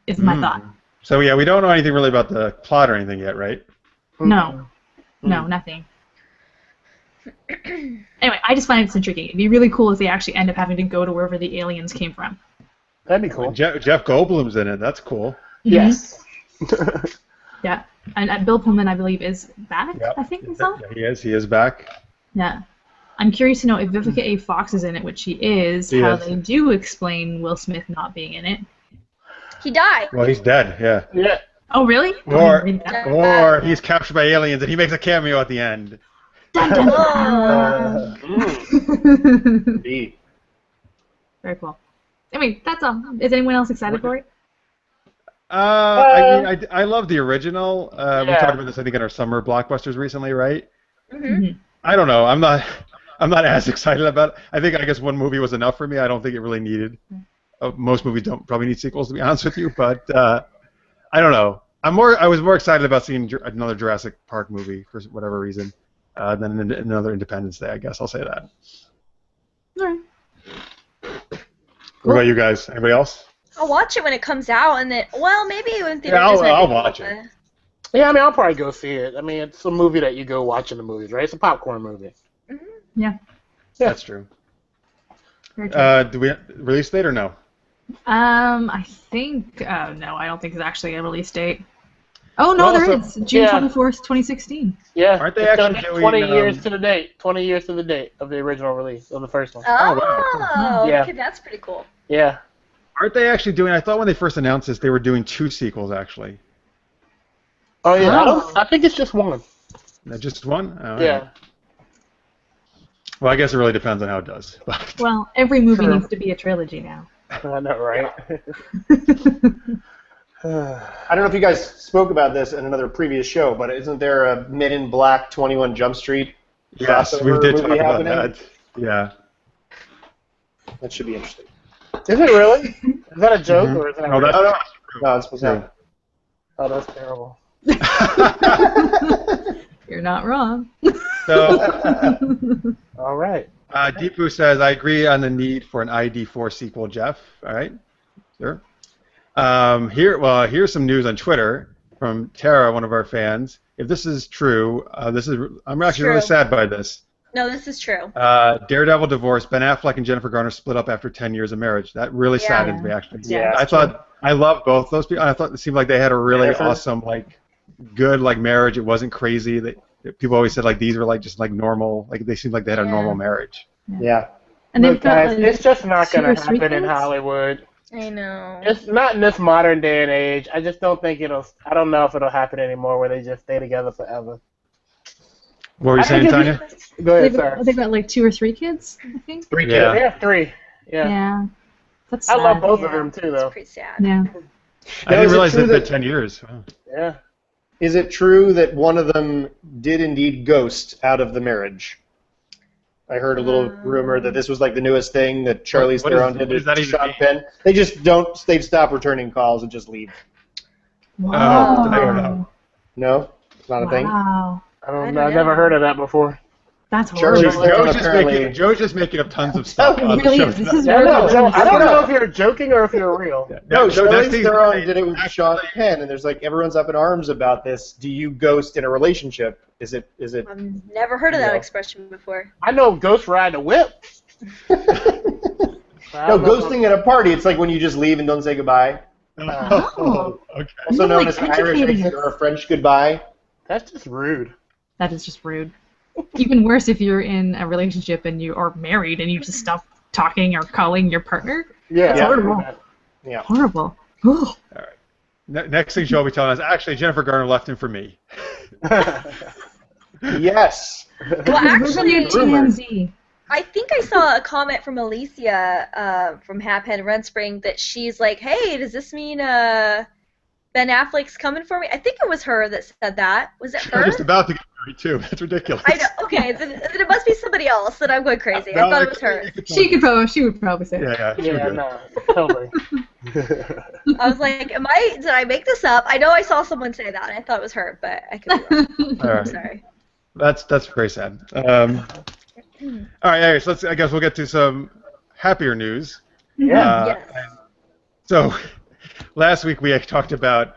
Is my thought. So yeah, we don't know anything really about the plot or anything yet, right? No, nothing. Anyway, I just find it intriguing. It'd be really cool if they actually end up having to go to wherever the aliens came from. That'd be cool. Jeff Goldblum's in it. That's cool. Yes. Yeah, and Bill Pullman, I believe, is back. Yep. I think Yeah, he is. He is back. Yeah. I'm curious to know if Vivica A. Fox is in it, which she is, they do explain Will Smith not being in it. He died. Well, he's dead, yeah. Yeah. Oh, really? Or he's captured by aliens and he makes a cameo at the end. Dun, dun, dun. Very cool. I mean, that's all. Is anyone else excited for it? I love the original. We talked about this, I think, in our summer blockbusters recently, right? Mm-hmm. I don't know. I'm not as excited about it. I guess one movie was enough for me. I don't think it really needed. Most movies don't probably need sequels, to be honest with you, but I don't know. I was more excited about seeing another Jurassic Park movie for whatever reason than another Independence Day. I guess I'll say that. All right. What about you guys? Anybody else? I'll watch it when it comes out, and then maybe when theaters. Yeah, I'll watch it. Yeah, I mean, I'll probably go see it. I mean, it's a movie that you go watch in the movies, right? It's a popcorn movie. Mm-hmm. Yeah. That's true. Do we release date or no? I think no, I don't think it's actually a release date. Oh no, there is June 24th, 2016. Yeah, aren't they actually doing 20 years to the date? 20 years to the date of the original release of the first one. Oh, yeah. Okay, that's pretty cool. Yeah. Aren't they actually doing? I thought when they first announced this, they were doing 2 sequels actually. Oh yeah, I think it's just one. Just one? Oh, yeah. Well, I guess it really depends on how it does. But. Well, every movie needs to be a trilogy now. I know, right? I don't know if you guys spoke about this in another previous show, but isn't there a Men in Black 21 Jump Street? Yes, we did talk about that. Yeah. That should be interesting. Is it really? Is that a joke or is that? No, it's supposed to. Oh, that's terrible. You're not wrong. So. All right. Deepu says, I agree on the need for an ID4 sequel, Jeff. All right. Sure. Here's some news on Twitter from Tara, one of our fans. If this is true, I'm actually really sad by this. No, this is true. Daredevil divorced. Ben Affleck and Jennifer Garner split up after 10 years of marriage. That really saddens me, actually. Yeah, I love both those people. I thought it seemed like they had a really awesome, good marriage. It wasn't crazy. People always said these were just normal. They seemed like they had a normal marriage. Yeah. And Look, guys, it's just not going to happen in kids? Hollywood. I know. It's not in this modern day and age. I just don't think I don't know if it'll happen anymore where they just stay together forever. What were you saying, Tanya? Go ahead, sir. They've got 2 or 3 kids, I think. 3 kids. Yeah. They have 3. Yeah. Yeah. That's I sad. love both of them, too, though. It's pretty sad. Yeah. I didn't realize true it had been 10 years. Wow. Yeah. Is it true that one of them did indeed ghost out of the marriage? I heard a little rumor that this was the newest thing that Charlize Theron did to Sean Penn. They just they'd stop returning calls and just leave. Wow. I don't know. No? It's not a thing? Wow. I don't I know. don't I've never know. heard of that before. That's Charlize horrible. Theron Joe's just making up tons of stuff. It on the really show. is. This is I really don't know. I don't Look it know up. if you're joking or if you're real. No, Joe, Charlize that's Theron did it with Sean Penn, and there's everyone's up in arms about this. Do you ghost in a relationship? Is it? I've never heard of that No. expression before. I know Ghost Ride a Whip. No, ghosting at a party. It's when you just leave and don't say goodbye. Oh. Okay. Also You're, known as an Irish educating exit us. or a French goodbye. That's just rude. That is just rude. Even worse if you're in a relationship and you are married and you just stop talking or calling your partner. Yeah. That's horrible. Yeah. Horrible. Ugh. Next thing she'll be telling us, actually, Jennifer Garner left him for me. Yes. Well, We're actually, your TMZ. I think I saw a comment from Alicia from Halfhead Renspring that she's like, "Hey, does this mean Ben Affleck's coming for me?" I think it was her that said that. Was it I'm her? just about to get married, too. That's ridiculous. I know. Okay, then it must be somebody else that I'm going crazy. I thought it was her. She would probably say. Yeah, she Yeah, would. no, totally. I was like, did I make this up? I know I saw someone say that, and I thought it was her, but I could be wrong. All I'm right. sorry. That's very sad. All right, so I guess we'll get to some happier news. Yeah. Yes. So last week we talked about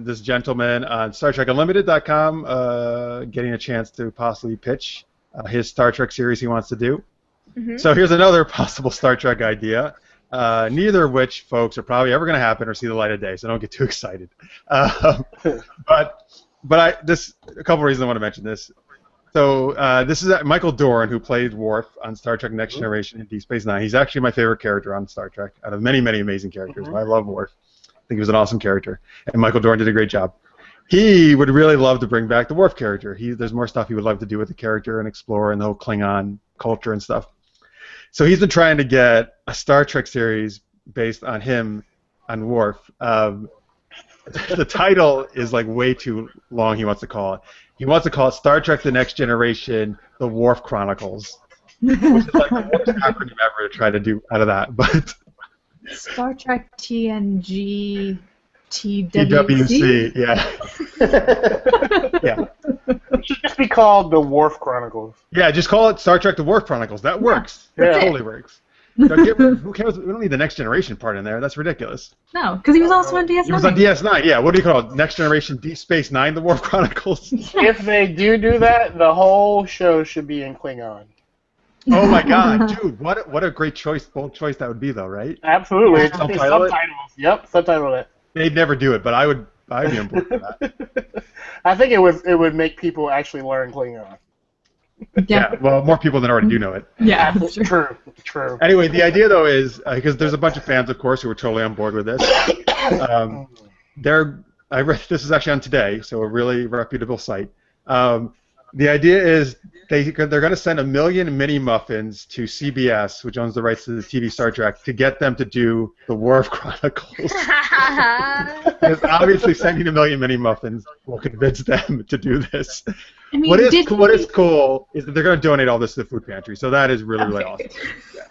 this gentleman on StarTrekUnlimited.com getting a chance to possibly pitch his Star Trek series he wants to do. Mm-hmm. So here's another possible Star Trek idea, neither of which, folks, are probably ever going to happen or see the light of day, so don't get too excited. But a couple reasons I want to mention this. So this is Michael Dorn, who played Worf on Star Trek Next Generation and Deep Space Nine. He's actually my favorite character on Star Trek, out of many, many amazing characters. I love Worf. I think he was an awesome character, and Michael Dorn did a great job. He would really love to bring back the Worf character. There's more stuff he would love to do with the character and explore and the whole Klingon culture and stuff. So he's been trying to get a Star Trek series based on him, on Worf. The title is way too long. He wants to call it. He wants to call it Star Trek: The Next Generation: The Worf Chronicles, which is the worst acronym ever to try to do out of that. But Star Trek TNG TWC, yeah. Yeah. It should just be called the Worf Chronicles. Yeah, just call it Star Trek: The Worf Chronicles. That works. Yeah. That totally works. Who cares? We don't need the Next Generation part in there. That's ridiculous. No, because he was also on DS9. He was on DS9. Yeah. What do you call it? Next Generation Deep Space Nine: The Worf Chronicles. If they do that, the whole show should be in Klingon. Oh my God, dude! What a great choice, bold choice that would be, though, right? Absolutely. It's Subtitle it? subtitles. Yep, subtitle it. They'd never do it, but I'd be on board for that. I think it would make people actually learn Klingon. Yeah. Well, more people than already do know it. Yeah, that's true. True. Anyway, the idea though is because there's a bunch of fans, of course, who are totally on board with this. I read this is actually on Today, so a really reputable site. The idea is they're going to send 1 million mini muffins to CBS, which owns the rights to the TV Star Trek, to get them to do the Worf Chronicles. Because obviously sending 1 million mini muffins will convince them to do this. I mean, What is cool is that they're going to donate all this to the food pantry, so that is really, really awesome. Yeah.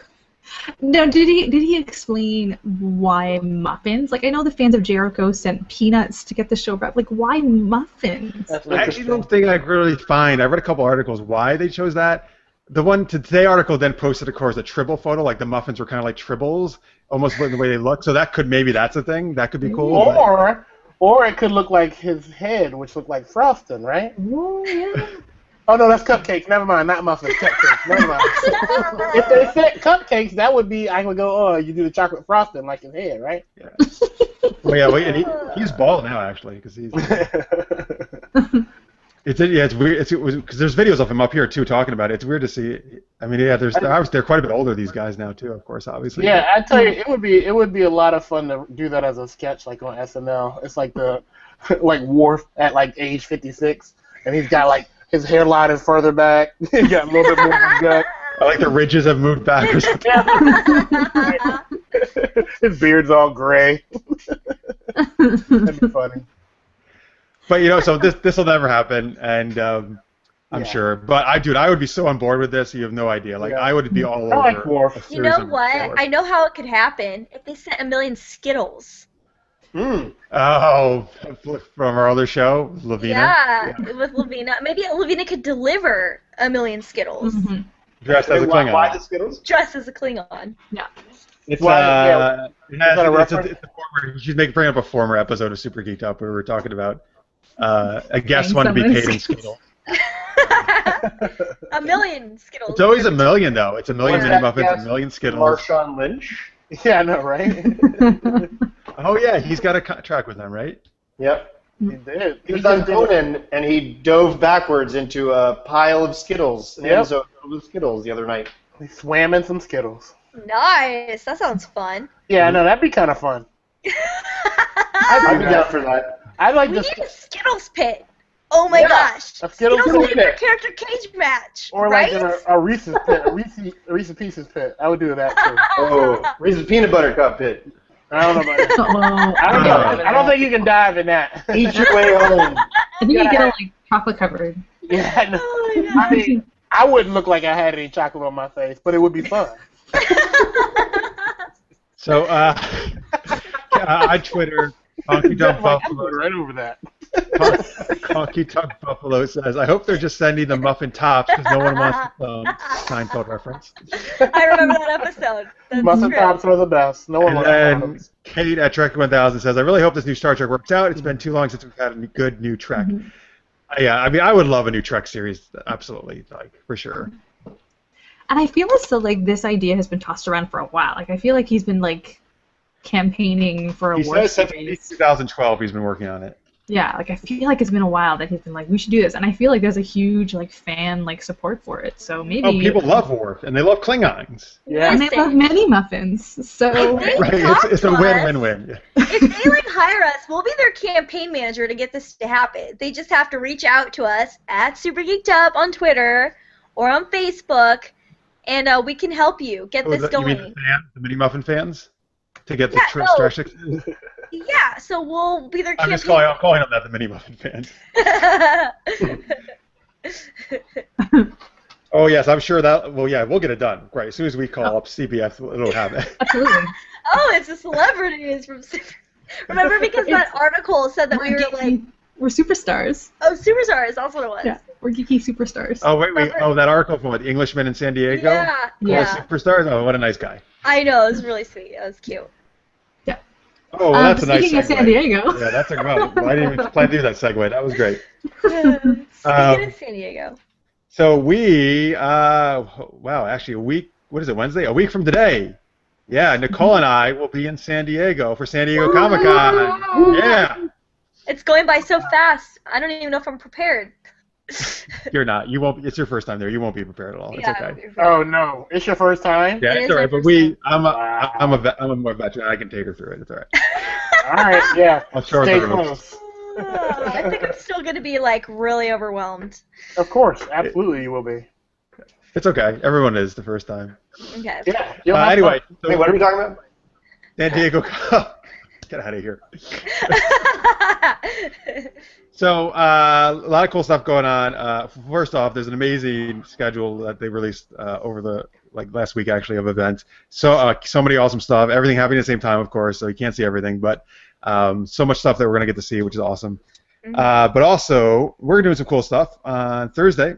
No, did he explain why muffins? I know the fans of Jericho sent peanuts to get the show wrapped. Why muffins? That's I actually don't think I could really find. I read a couple articles why they chose that. The one Today article then posted, of course, a tribble photo, the muffins were kind of like tribbles, almost the way they look. So that's a thing. That could be cool. Or it could look like his head, which looked like Froston, right? Oh, yeah. Oh no, that's cupcakes. Never mind, not muffins. Cupcakes. Never mind. If they said cupcakes, that would be. I would go. Oh, you do the chocolate frosting like his head, right? Yeah. Well, yeah. And he's bald now, actually, because he's. It's weird. Because there's videos of him up here too talking about it. It's weird to see. I mean, yeah, they're quite a bit older, these guys now too, of course, obviously. Yeah, I tell you, it would be a lot of fun to do that as a sketch, like on SNL. It's like like Worf at like age 56, and he's got like his hairline is further back. He got a little bit more gut. I like the ridges have moved back. His beard's all gray. That'd be funny. But so this will never happen, and I'm sure. But I would be so on board with this. You have no idea. Like I would be all over. I like Worf. You know what? I know how it could happen if they sent 1 million Skittles. Oh, from our other show, Lavina. Yeah, with Lavina. Maybe Lavina could deliver 1 million Skittles. Mm-hmm. Dressed as a Klingon. Why the Skittles? Dressed as a Klingon. Yeah. It's she's bringing up a former episode of Super Geeked Up where we were talking about a guest wanting to be paid in Skittles. 1 million Skittles. It's always 1 million though. It's 1 million mini muffins, 1 million Skittles. Marshawn Lynch. Yeah, I know, right? Oh yeah, he's got a contract with them, right? Yep. He did. He was on Conan, and he dove backwards into a pile of Skittles. Yep. So with Skittles the other night. He swam in some Skittles. Nice. That sounds fun. Yeah, I know. That'd be kind of fun. I'd be down for that. I'd like We to. need a Skittles pit. Oh my gosh. A Skittles Skittles pit. character cage match. Or right? like a Reese's pit, a Reese's Pieces pit. I would do that too. Oh, Reese's Peanut Butter Cup pit. I don't know about that. I don't think you can dive in that. Eat your way home. I think you get it like chocolate covered. Yeah, I know. Oh my I mean, I wouldn't look like I had any chocolate on my face, but it would be fun. So on Twitter, Honky Tonk Buffalo. Right over that. Honky Tonk Buffalo says, "I hope they're just sending the muffin tops because no one wants the Seinfeld reference." I remember that episode. That's Muffin true. tops are the best. No one wants And them. then Kate at Trek 1000 says, "I really hope this new Star Trek works out. It's been too long since we've had a good new Trek." Yeah, I mean, I would love a new Trek series, absolutely, like for sure. And I feel as though like this idea has been tossed around for a while. Like I feel like he's been like campaigning for a He war says since series. 2012 he's been working on it. Yeah, like I feel like it's been a while that he's been like, we should do this, and I feel like there's a huge like fan like support for it. So maybe. Oh, people love Worf and they love Klingons. Yeah. And they love mini muffins. So They Right, talk it's a to us. win-win-win. If they like hire us, we'll be their campaign manager to get this to happen. They just have to reach out to us at Super Geeked Up on Twitter or on Facebook, and we can help you get this You going. mean the fans, the mini muffin fans, to get the Yeah, no. Star Trek? Yeah, so we'll be their I'm campaign. calling them that, the mini muffin fans. Oh yes, I'm sure that. Well, yeah, we'll get it done. Right, as soon as we call up CBS, it'll have it. absolutely. Oh, it's the celebrities from Super. Remember, because that article said that we were like, we're superstars. oh, superstars. That's what it was. Yeah, we're geeky superstars. Oh wait. Oh, that article from what, the Englishman in San Diego? Yeah, Yeah. Superstars. Oh, what a nice guy. I know. It was really sweet. It was cute. Oh, well, that's a nice speaking segue. of San Diego. Yeah, that's a well. I didn't even plan to do that segue. That was great. Speaking of San Diego. So we, wow, actually a week. What is it? Wednesday? A week from today. Yeah, Nicole and I will be in San Diego for San Diego Comic Con. Yeah. It's going by so fast. I don't even know if I'm prepared. You're not. You won't. It's your first time there. You won't be prepared at all. It's okay. Oh no, it's your first time. Yeah, It it's is all my right. But first I'm a more veteran. I can take her through it. It's all right. All right, yeah. I'll show her Stay the ropes. close. I think I'm still going to be like really overwhelmed. Of course, absolutely, you will be. It's okay. Everyone is the first time. Okay. Yeah. you'll have Anyway, fun. so Wait, what are we talking about? San Diego. Get out of here. So a lot of cool stuff going on. First off, there's an amazing schedule that they released over the last week actually of events. So many awesome stuff. Everything happening at the same time, of course. So you can't see everything, but so much stuff that we're gonna get to see, which is awesome. But also we're doing some cool stuff on Thursday,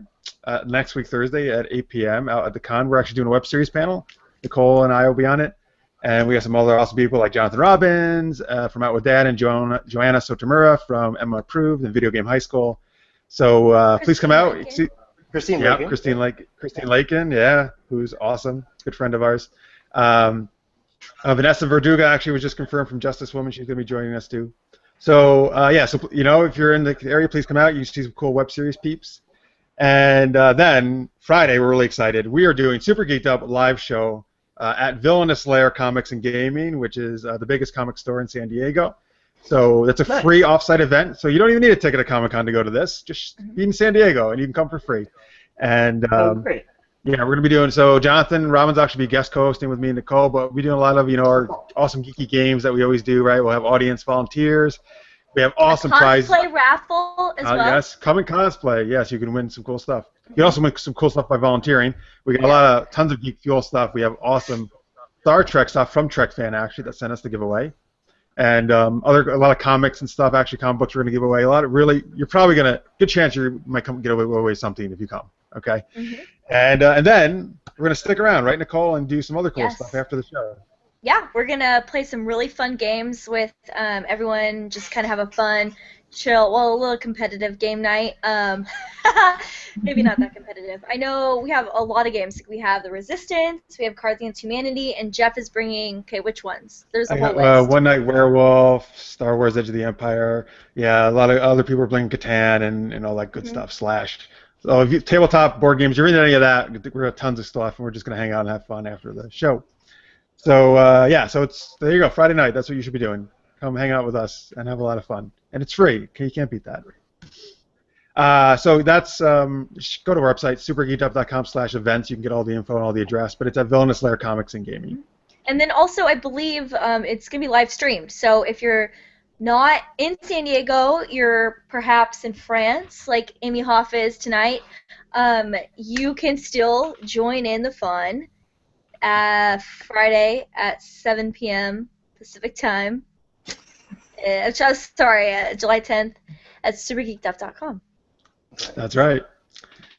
next week Thursday at 8 p.m. out at the con. We're actually doing a web series panel. Nicole and I will be on it. And we have some other awesome people like Jonathan Robbins from Out With Dad and Joanna Sotomura from Emma Approved and Video Game High School. So please come out. Christine Yeah, Lakin. Christine Lakin, yeah, who's awesome, good friend of ours. Vanessa Verduga actually was just confirmed from Justice Woman. She's going to be joining us too. So if you're in the area, please come out. You can see some cool web series peeps. And then Friday, we're really excited. We are doing Super Geeked Up live show at Villainous Lair Comics and Gaming, which is the biggest comic store in San Diego. So that's a free off-site event. So you don't even need a ticket to Comic-Con to go to this. Just be in San Diego, and you can come for free. And great. yeah, we're going to be doing, so Jonathan Robbins actually be guest co-hosting with me and Nicole, but we're doing a lot of, our awesome geeky games that we always do, right? We'll have audience volunteers. We have awesome prizes. Cosplay raffle as well. Yes, come and cosplay. Yes, you can win some cool stuff. You can also win some cool stuff by volunteering. We got tons of Geek Fuel stuff. We have awesome Star Trek stuff from Trek Fan, actually, that sent us to give away. And a lot of comics and stuff, actually comic books we're going to give away. You're probably going to, good chance you might get away something if you come, okay? Mm-hmm. And then we're going to stick around, right, Nicole, and do some other cool stuff after the show. Yeah, we're going to play some really fun games with everyone, just kind of have a fun, chill, a little competitive game night. Maybe not that competitive. I know we have a lot of games. We have The Resistance, we have Cards Against Humanity, and Jeff is bringing, which ones? There's a whole list. One Night Werewolf, Star Wars Edge of the Empire. Yeah, a lot of other people are playing Catan and all that good stuff, Slashed. So if you tabletop board games, you're into any of that, we're at tons of stuff, and we're just going to hang out and have fun after the show. So, there you go, Friday night, that's what you should be doing. Come hang out with us and have a lot of fun. And it's free. You can't beat that. So that's, go to our website, supergeekedup.com/events. You can get all the info and all the address, but it's at Villainous Lair Comics and Gaming. And then also, I believe it's going to be live streamed. So if you're not in San Diego, you're perhaps in France, like Amy Hoff is tonight, you can still join in the fun Friday at 7 p.m. Pacific time. July 10th at supergeekedup.com. That's right.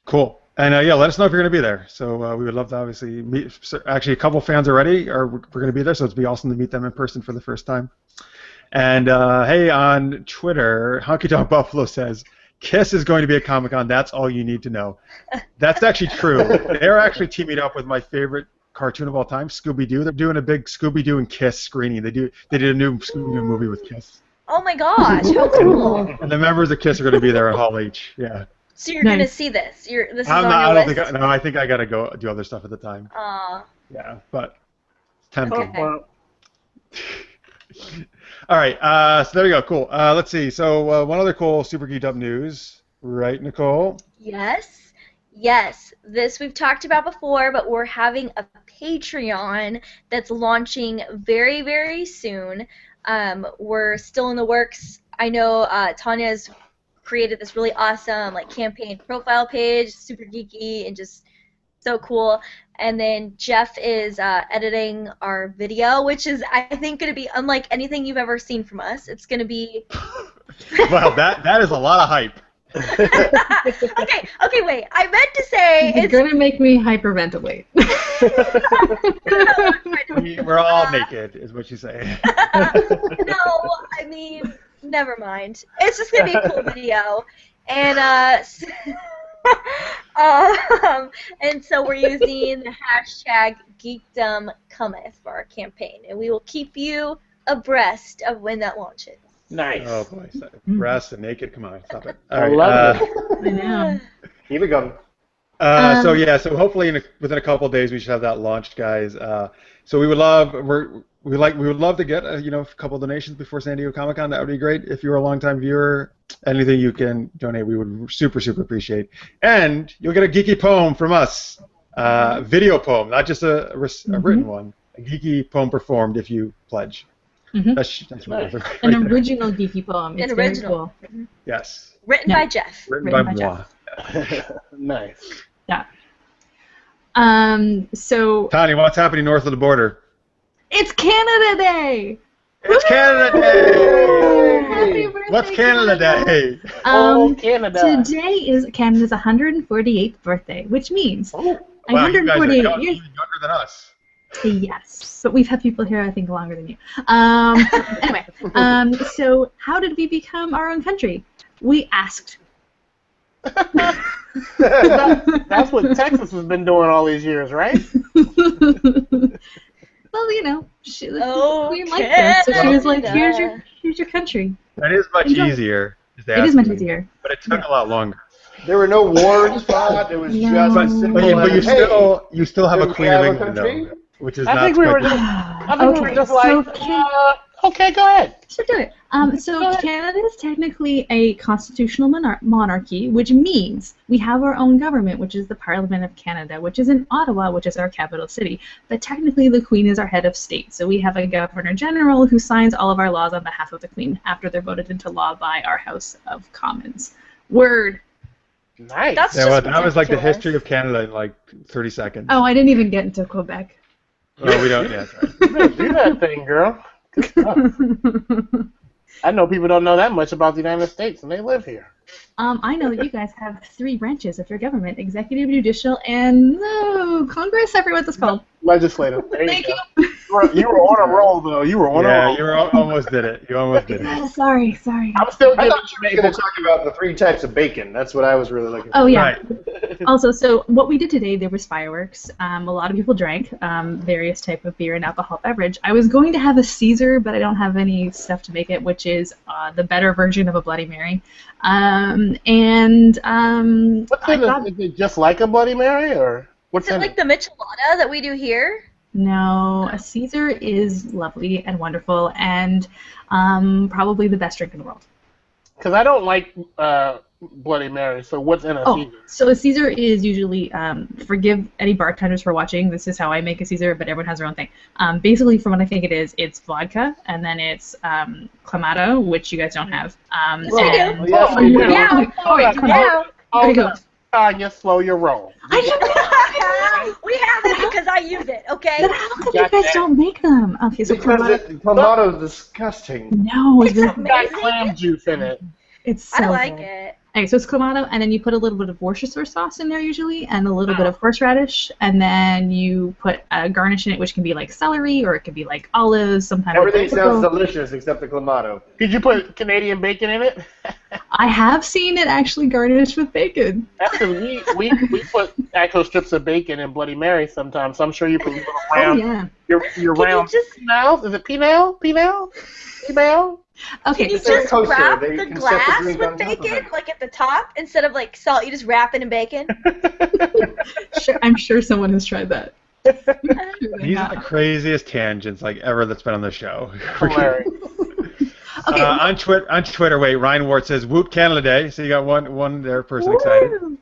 Cool. And let us know if you're going to be there. So we would love to obviously meet. Actually, a couple fans already we're going to be there, so it'd be awesome to meet them in person for the first time. And hey, on Twitter, Honky Tonk Buffalo says, Kiss is going to be at Comic-Con. That's all you need to know. That's actually true. They're actually teaming up with my favorite cartoon of all time, Scooby-Doo. They're doing a big Scooby-Doo and Kiss screening. They did a new Scooby-Doo movie with Kiss. Oh my gosh, how cool! And the members of Kiss are going to be there at Hall H. Yeah. So you're going to see this. This is on your list? I think I got to go do other stuff at the time. Yeah, but it's tempting. Okay. All right, so there you go. Cool. Let's see. So one other cool Super Geeked Up news, right, Nicole? Yes. This we've talked about before, but we're having a Patreon that's launching very, very soon. We're still in the works. I know Tanya's created this really awesome campaign profile page, super geeky and just so cool. And then Jeff is editing our video, which is, I think, going to be unlike anything you've ever seen from us. It's going to be... Well, that is a lot of hype. Okay, wait. I meant to say it's going to make me hyperventilate. We're all naked, is what you say. No, I mean, never mind. It's just going to be a cool video. And and so we're using the hashtag GeekdomCometh for our campaign, and we will keep you abreast of when that launches. Nice. Oh boy, breasts and naked. Come on, stop it. I love it. I know. Keep it going. So hopefully within a couple of days we should have that launched, guys. So we would love to get a couple of donations before San Diego Comic-Con. That would be great. If you're a longtime viewer, anything you can donate, we would super appreciate. And you'll get a geeky poem from us, video poem, not just a written one. A geeky poem performed if you pledge. Mm-hmm. That's right. An original geeky poem. It's very cool. Yes. Written by Jeff. Written by moi. Nice. Yeah. So. Tanya, what's happening north of the border? It's Canada Day. It's Canada Day. Happy birthday, What's Canada Day? Canada. Today is Canada's 148th birthday, which means 148 you guys are younger years. than us. Yes, but we've had people here, I think, longer than you. Anyway, so how did we become our own country? We asked. That's what Texas has been doing all these years, right? Well, you know, the Oh, queen liked her, so she was like, Canada. here's your country. That is much Enjoy. easier. It is much easier. But it took a lot longer. There were no wars fought. It was No. just But, simple. but you hey, you still have do a we Queen have of a England, country? though, which is I not think we were spectacular. just, I think we were just so like, okay, go ahead. So do it. So Canada is technically a constitutional monarchy, which means we have our own government, which is the Parliament of Canada, which is in Ottawa, which is our capital city. But technically, the Queen is our head of state. So we have a Governor General who signs all of our laws on behalf of the Queen after they're voted into law by our House of Commons. Word. Nice. That's Yeah, just well, that was like the ridiculous. history of Canada in like 30 seconds. Oh, I didn't even get into Quebec. Oh, we don't yet. Do that thing, girl. Good stuff. I know people don't know that much about the United States, and they live here. I know that you guys have 3 branches of your government: executive, judicial, and Congress. I forget what that's called. Legislative. There Thank go. you. You were on a roll, though. You were on a Yeah, roll. you almost did it. You almost did it. Sorry. I'm still I giving thought you were going to talk about the 3 types of bacon. That's what I was really looking for. Oh yeah. Right. Also, so what we did today, there was fireworks. A lot of people drank various type of beer and alcohol beverage. I was going to have a Caesar, but I don't have any stuff to make it, which is the better version of a Bloody Mary. What's in thought, it? Is it just like a Bloody Mary, or what's Is it in like the Michelada that we do here? no, a Caesar is lovely and wonderful, and probably the best drink in the world. Because I don't like Bloody Mary, so what's in a Caesar? So a Caesar is usually, forgive any bartenders for watching, this is how I make a Caesar, but everyone has their own thing. Basically, from what I think it is, it's vodka, and then it's Clamato, which you guys don't have. Yes, we do. Yes, we do. Yeah. Yeah. There you go. Tanya, slow your roll. We have it because I use it, okay? But how come you Got guys that. don't make them? Okay, so Because Clamato. Clamato's disgusting. No, It's it's Got clam juice in it. so I like good. it. Okay, so it's Clamato, and then you put a little bit of Worcestershire sauce in there usually, and a little bit of horseradish, and then you put a garnish in it, which can be like celery, or it could be like olives, sometimes. Everything it's sounds pickle. delicious except the Clamato. Did you put Canadian bacon in it? I have seen it actually garnished with bacon. That's because we put actual strips of bacon in Bloody Mary sometimes, so I'm sure you put little Oh round, yeah. your Can round you just penals? Is it penal? Penal? Penal? Okay, you so just toaster, wrap they the can set the glass drink with on top of bacon, it. like at the top, instead of like salt, you just wrap it in bacon? sure, I'm sure someone has tried that. These are the craziest tangents like ever that's been on the show. Hilarious. Okay. On Twitter, wait, Ryan Wart says, "Whoop Canada Day." So you got one there person excited.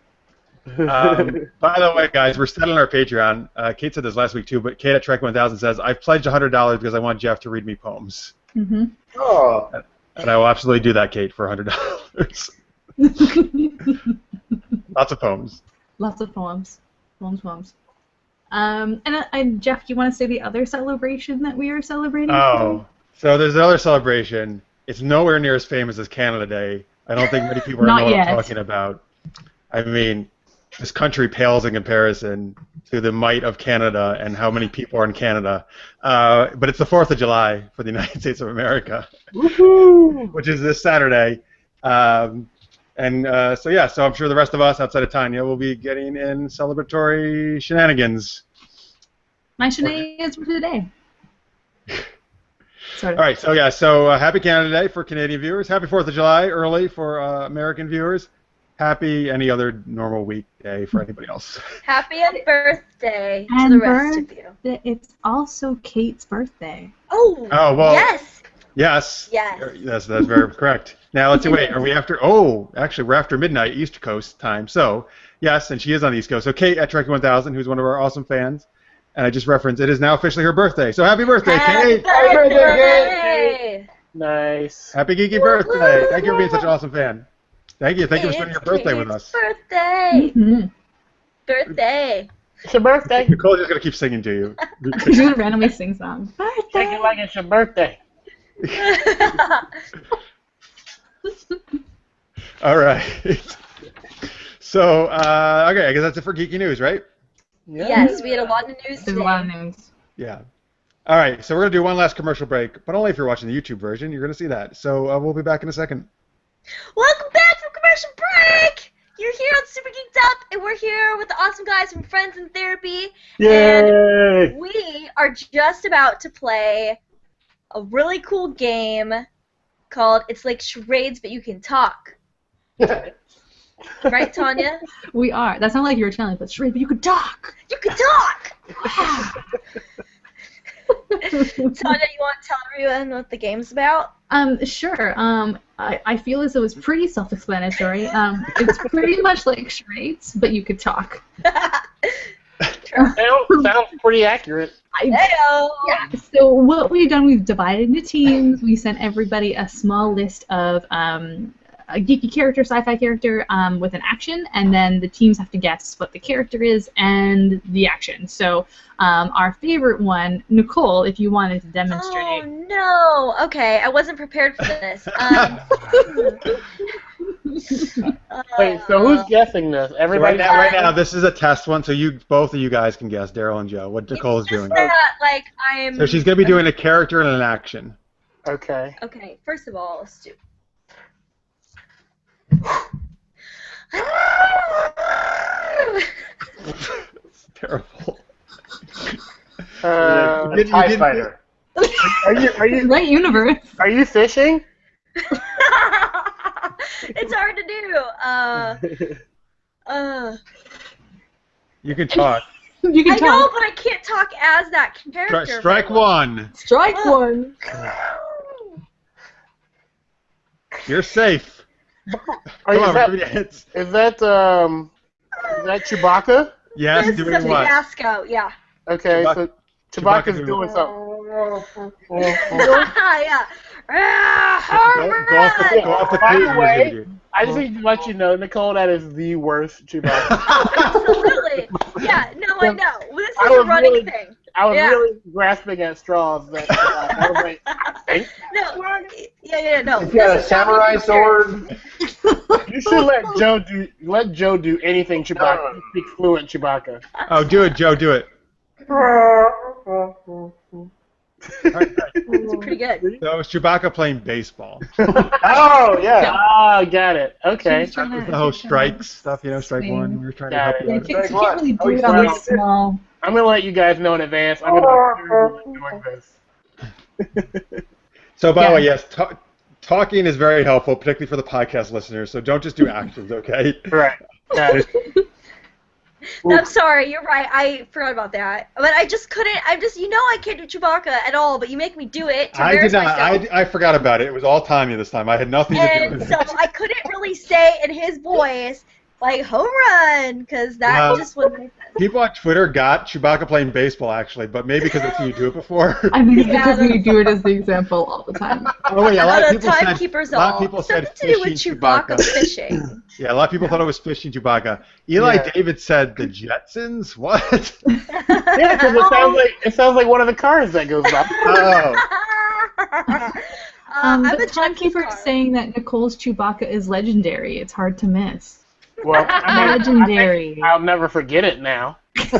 By the way, guys, we're settling our Patreon. Kate said this last week too, but Kate at Trek 1000 says, "I've pledged $100 because I want Jeff to read me poems." Mm-hmm. Oh, And I will absolutely do that, Kate, for $100. Lots of poems. Lots of poems. Poems. And Jeff, you want to say the other celebration that we are celebrating? Oh, so there's another celebration. It's nowhere near as famous as Canada Day. I don't think many people know Not what yet. I'm talking about. I mean, this country pales in comparison to the might of Canada and how many people are in Canada. But it's the 4th of July for the United States of America, which is this Saturday. So I'm sure the rest of us, outside of Tanya, will be getting in celebratory shenanigans. My shenanigans for today. Sort of. All right, so happy Canada Day for Canadian viewers. Happy 4th of July early for American viewers. Happy any other normal weekday for anybody else. Happy birthday to And the rest of you. It's also Kate's birthday. Oh, Oh, well, yes. Yes. Yes. That's very correct. Now, let's see, wait, are we after, oh, actually, we're after midnight East Coast time. So, yes, and she is on the East Coast. So, Kate at Trek 1000, who's one of our awesome fans, and I just referenced, it is now officially her birthday. So, happy birthday, Kate! Happy birthday, Nice. Happy geeky birthday! Thank you for being such an awesome fan. Thank you for spending your birthday with us. Birthday. Mm-hmm. Birthday. It's your birthday. Nicole's just going to keep singing to you. She's gonna randomly sing songs. Take it like it's your birthday. All right. So, okay, I guess that's it for geeky news, right? Yes, we had a lot of news There's a lot of today. news. Yeah. All right, so we're going to do one last commercial break, but only if you're watching the YouTube version. You're going to see that. So we'll be back in a second. Welcome back from commercial break. You're Geeked Up, and we're here with the awesome guys from Friends in Therapy. Yay! And we are just about to play a really cool game called It's Like Charades, but you can talk. Right, Tanya? We are. That sounded like you were telling, but charade, but you could talk. You can talk! Tanya, you want to tell everyone what the game's about? Sure. I feel as though it's pretty self-explanatory. It's pretty much like charades, but you could talk. Sounds pretty accurate. Heyo! Yeah. So what we've done, we've divided into teams. We sent everybody a small list of a geeky character, sci-fi character with an action, and then the teams have to guess what the character is and the action. So our favorite one, Nicole, if you wanted to demonstrate. Oh no! Okay, I wasn't prepared for this. Wait, so who's guessing this? Everybody. Right now, this is a test one, so both of you guys can guess, Daryl and Joe, what Nicole is doing. Like I'm. So she's gonna be doing a character and an action. Okay. Okay, first of all, let's do. It's terrible. A TIE fighter. Are you Right universe. Are you fishing? It's hard to do. You can talk. You can I know, talk. but I can't talk as that character. Strike one. Strike one. You're safe. Are Come you, on, give me the hits. is that Chewbacca? Yes, This is doing a what? fiasco, yeah. Okay, so Chewbacca's Chewbacca's doing something. Yeah. Go off the By cleat the and way, we'll give you. I just need to let you know, Nicole, that is the worst Chewbacca. Absolutely. Yeah, no, I know. This I is a was running really- thing. I was Yeah. really grasping at straws. That I was like, I think No, no. He's got a samurai sword. you should let Joe do anything Chewbacca. He speaks fluent Chewbacca. Oh, do it, Joe. Do it. It's pretty good. So it's Chewbacca playing baseball. Oh, yeah. Ah, got it. Okay. The whole strikes stuff, strike Swing. one. We were trying to Got help it. you You out. can't, Strike really one. do it Oh, on he's this small. I'm gonna let you guys know in advance. I'm gonna be doing this. So, by the Yeah. way, yes, talking is very helpful, particularly for the podcast listeners. So don't just do actions, okay? Right. Got it. I'm sorry, you're right. I forgot about that. But I just couldn't. I can't do Chewbacca at all, but you make me do it to I did embarrass not. myself. I forgot about it. It was all Tanya this time. I had nothing to do And with so it. I couldn't really say in his voice, like, home run, because that just wouldn't make sense. People on Twitter got Chewbacca playing baseball, actually, but maybe because they've seen you do it before. I think it's Yeah, because we do it as the example all the time. Oh, wait, a lot of people said, Timekeepers a lot of all. people said Something to do with fishing Chewbacca fishing. Yeah, a lot of people thought it was fishing Chewbacca. Eli Yeah. David said the Jetsons? What? Yeah, because it sounds like one of the cars that goes by. Oh. I'm The a timekeeper Jetsons is saying that Nicole's Chewbacca is legendary. It's hard to miss. Well, Legendary. I'll never forget it now. Just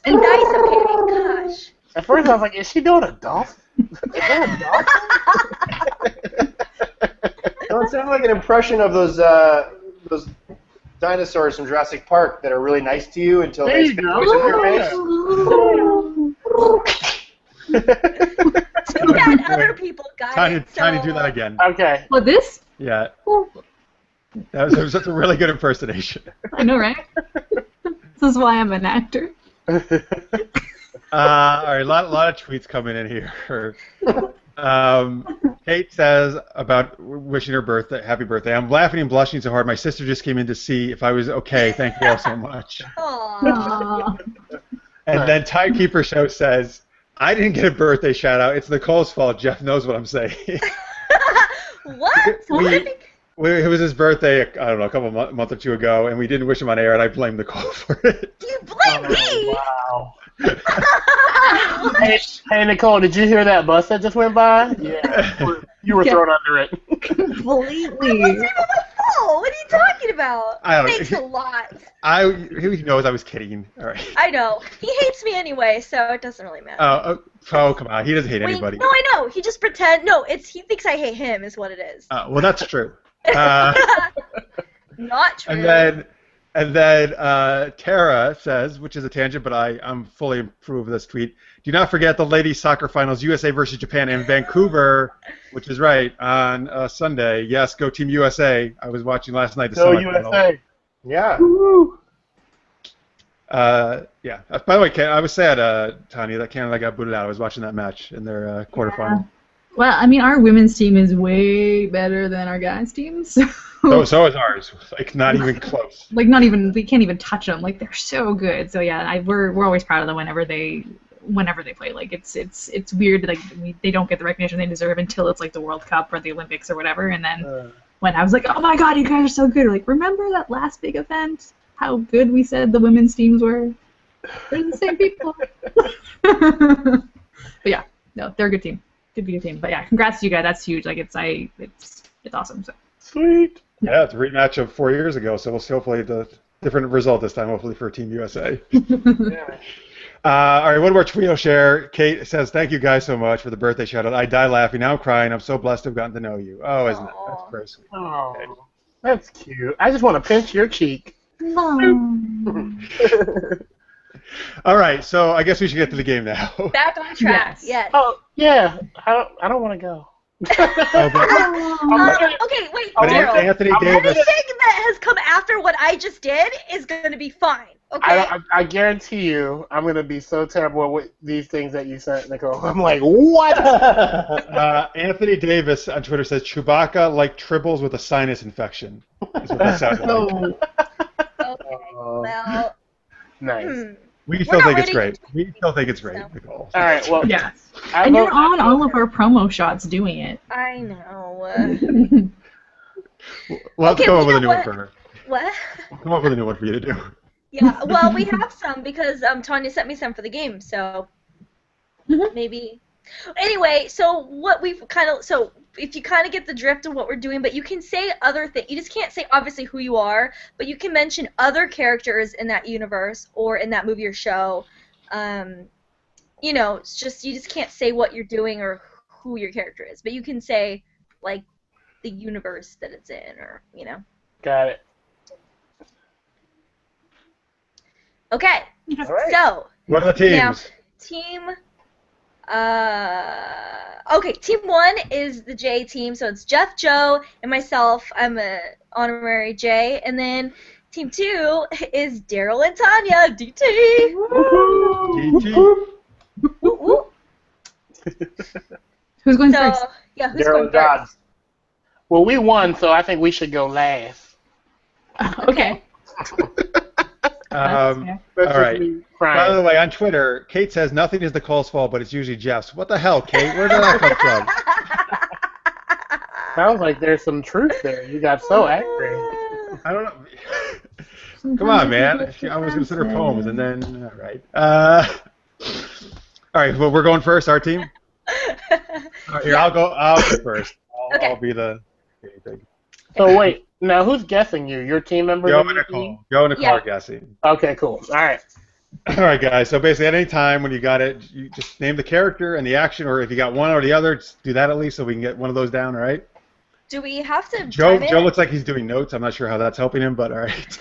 be nice, okay? Gosh. At first, I was like, "Is she doing a dolphin? Is that a dolphin?" Don't sound like an impression of those dinosaurs from Jurassic Park that are really nice to you until There they you spit go. poison in your face. Too bad other people got Tiny, it. So... Tiny, do that again. Okay. Well, this? Yeah. That's a really good impersonation. I know, right? This is why I'm an actor. All right, a lot of tweets coming in here. Kate says about wishing her birthday, happy birthday. I'm laughing and blushing so hard. My sister just came in to see if I was okay. Thank you all so much. Aw. And then Timekeeper Show says, I didn't get a birthday shout out. It's Nicole's fault. Jeff knows what I'm saying. What? It was his birthday, I don't know, a couple month or two ago, and we didn't wish him on air, and I blame Nicole for it. You blame me? Wow. Hey, Nicole, did you hear that bus that just went by? Yeah. You were thrown under it. Completely. Oh, what are you talking about? I don't know. Thanks a lot. He knows I was kidding. All right. I know. He hates me anyway, so it doesn't really matter. Oh, come on. He doesn't hate Wait, anybody. no, I know. He just pretend. No, he thinks I hate him is what it is. Well, that's true. No, Not true. And then Tara says, which is a tangent, but I'm fully approve of this tweet. Do not forget the ladies soccer finals, USA versus Japan in Vancouver, which is right on Sunday. Yes, go Team USA. I was watching last night. Go USA. Yeah. Yeah. By the way, I was sad, Tanya, that Canada got booted out. I was watching that match in their quarterfinal. Well, I mean, our women's team is way better than our guys' team. So is ours. Like, not even close. Like, not even, we can't even touch them. Like, they're so good. So yeah, we're always proud of them whenever they play. Like, it's weird. Like, they don't get the recognition they deserve until it's like the World Cup or the Olympics or whatever. And then when I was like, oh my God, you guys are so good. Like, remember that last big event? How good we said the women's teams were. They're the same people. But yeah, no, they're a good team. Good team. But yeah, congrats to you guys. That's huge. Like, it's awesome. So. Sweet. Yeah, it's a rematch of 4 years ago, so we'll see hopefully the different result this time, hopefully for Team USA. Yeah. All right, one more tweet I'll share. Kate says, thank you guys so much for the birthday shout-out. I die laughing. Now I'm crying. I'm so blessed to have gotten to know you. Oh, isn't it? That's very sweet. Oh, that's cute. I just want to pinch your cheek. All right, so I guess we should get to the game now. Back on track. Yes. Oh, yeah. I don't want to go. Okay, wait, Daryl. Anthony Davis. Anything that has come after what I just did is going to be fine. Okay. I guarantee you, I'm going to be so terrible with these things that you sent, Nicole. I'm like, what? Anthony Davis on Twitter says, Chewbacca like tribbles with a sinus infection. Is what that sounded like. Well. Nice. We still think it's great. We still think it's great, Nicole. All right, well. Yeah. And you're on all of our promo shots doing it. I know. We'll have to come up with a new one for her. What? We'll come up with a new one for you to do. Yeah, well, we have some because Tanya sent me some for the game, so maybe. Anyway, so what we've so if you kind of get the drift of what we're doing, but you can say other things. You just can't say obviously who you are, but you can mention other characters in that universe or in that movie or show. You know, it's just you just can't say what you're doing or who your character is, but you can say like the universe that it's in, or you know. Got it. Okay. All right. So. What are the teams? Now, team. Okay, team 1 is the J team, so it's Jeff, Joe, and myself. I'm a honorary J, and then team 2 is Daryl and Tanya, DT. DT. Who's going first? Yeah, who's going first? Well, we won, so I think we should go last. Okay. All right. By the way, on Twitter, Kate says nothing is Nicole's fault, but it's usually Jeff's. What the hell, Kate? Where did that come from? Sounds like there's some truth there. You got so angry. I don't know. Come on, man. I was going to send her poems, and then all right. All right. Well, we're going first. Our team. All right, here, I'll go first. I'll be the guinea pig. So wait. Now, who's guessing you? Your team members? Joe and Nicole. Joe and Nicole are guessing. Okay, cool. All right. All right, guys. So basically, at any time when you got it, you just name the character and the action, or if you got one or the other, just do that at least so we can get one of those down, all right? Do we have to Joe looks like he's doing notes. I'm not sure how that's helping him, but all right.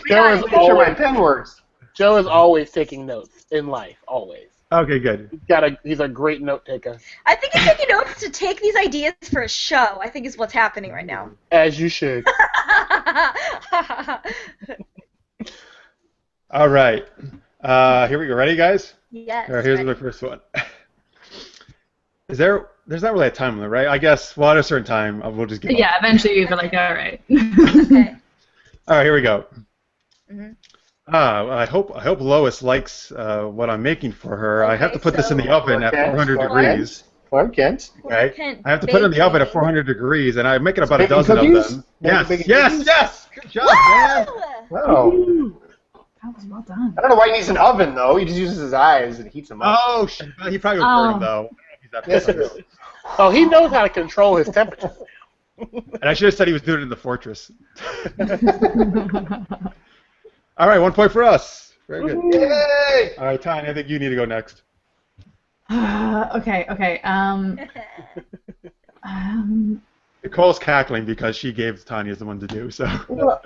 Joe is sure my pen works. Joe is always taking notes in life, always. Okay, good. He's a great note taker. I think he's taking notes to take these ideas for a show. I think is what's happening right now. As you should. All right. Here we go. Ready, guys? Yes. All right, here's my first one. There's not really a time limit, right? I guess, well, at a certain time, we'll just give up. Yeah, eventually you're like, all right. Okay. All right, here we go. Mm-hmm. I hope Lois likes what I'm making for her. Okay, I have to put this in the oven at 400 degrees. Clark Kent. Okay. I have to put it in the oven at 400 degrees, and I'm making about a Baking dozen cookies? of them. Baking Yes. cookies? Good job, man. Oh. That was well done. I don't know why he needs an oven, though. He just uses his eyes and heats them up. Oh, shit. He probably would burn him, though. Yes, really. Oh, he knows how to control his temperature. And I should have said he was doing it in the fortress. All right, 1 point for us. Very good. Yay! All right, Tanya, I think you need to go next. Okay. Nicole's cackling because she gave Tanya the one to do. So. Well,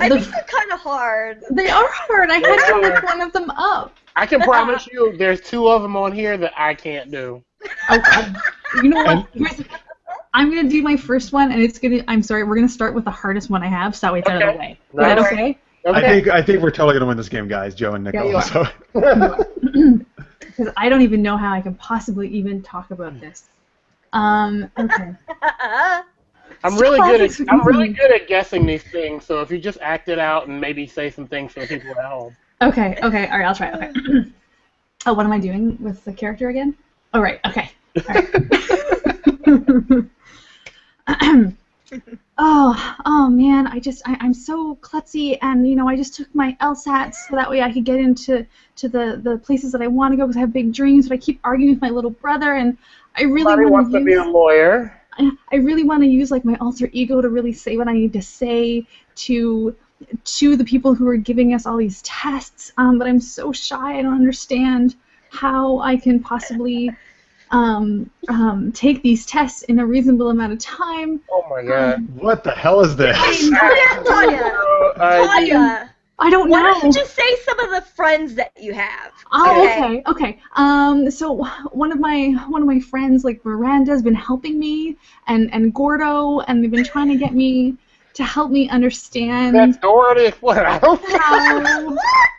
I think they're kind of hard. they are hard. I had to look one of them up. I can promise you, there's 2 of them on here that I can't do. You know what? I'm gonna do my first one, and I'm sorry, we're gonna start with the hardest one I have, so that way it's out of the way. Is that okay? I think we're totally gonna win this game, guys. Joe and Nicole. Yeah, because I don't even know how I can possibly even talk about this. Okay. I'm really good at guessing these things. So if you just act it out and maybe say some things for the people at home. Okay. All right, I'll try. Okay. Oh, what am I doing with the character again? Oh, right. Okay. All right. Oh man, I'm so klutzy, and I just took my LSAT so that way I could get into the places that I want to go because I have big dreams, but I keep arguing with my little brother, and I really wants to be a lawyer. I really want to use like my alter ego to really say what I need to say to the people who are giving us all these tests, but I'm so shy. I don't understand how I can possibly take these tests in a reasonable amount of time. Oh my god. What the hell is this? Tanya! I don't know. Why don't you just say some of the friends that you have? Oh, okay. So one of my friends, like Miranda's been helping me, and Gordo, and they've been trying to get me to help me understand That's Gordo. What? I don't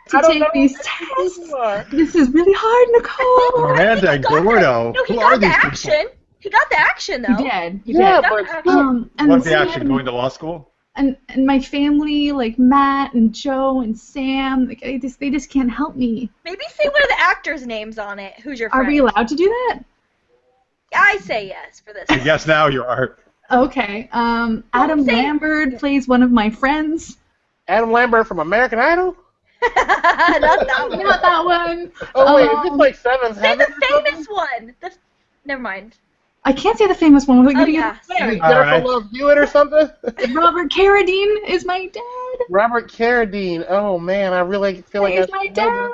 how to take these tests. This is really hard, Nicole. Miranda and Gordo. No, he Who got are the these action. people? He got the action, though. He did. Yeah, but And What's the Sam action? Going to law school? and my family, like Matt and Joe and Sam, like they just can't help me. Maybe say one of the actors' names on it. Who's your Are friend? we allowed to do that? I say yes for this. Yes, now you are. Okay. Adam say- Lambert plays one of my friends. Adam Lambert from American Idol? Not that one. Not that one. Oh wait, is this like Seventh Say Heaven? the famous one. Never mind. I can't say the famous one. Like, Oh, yeah. Jennifer Alright. Love Hewitt or something? Robert Carradine is my dad. Robert Carradine. Oh man, I really feel like He's that's my dad.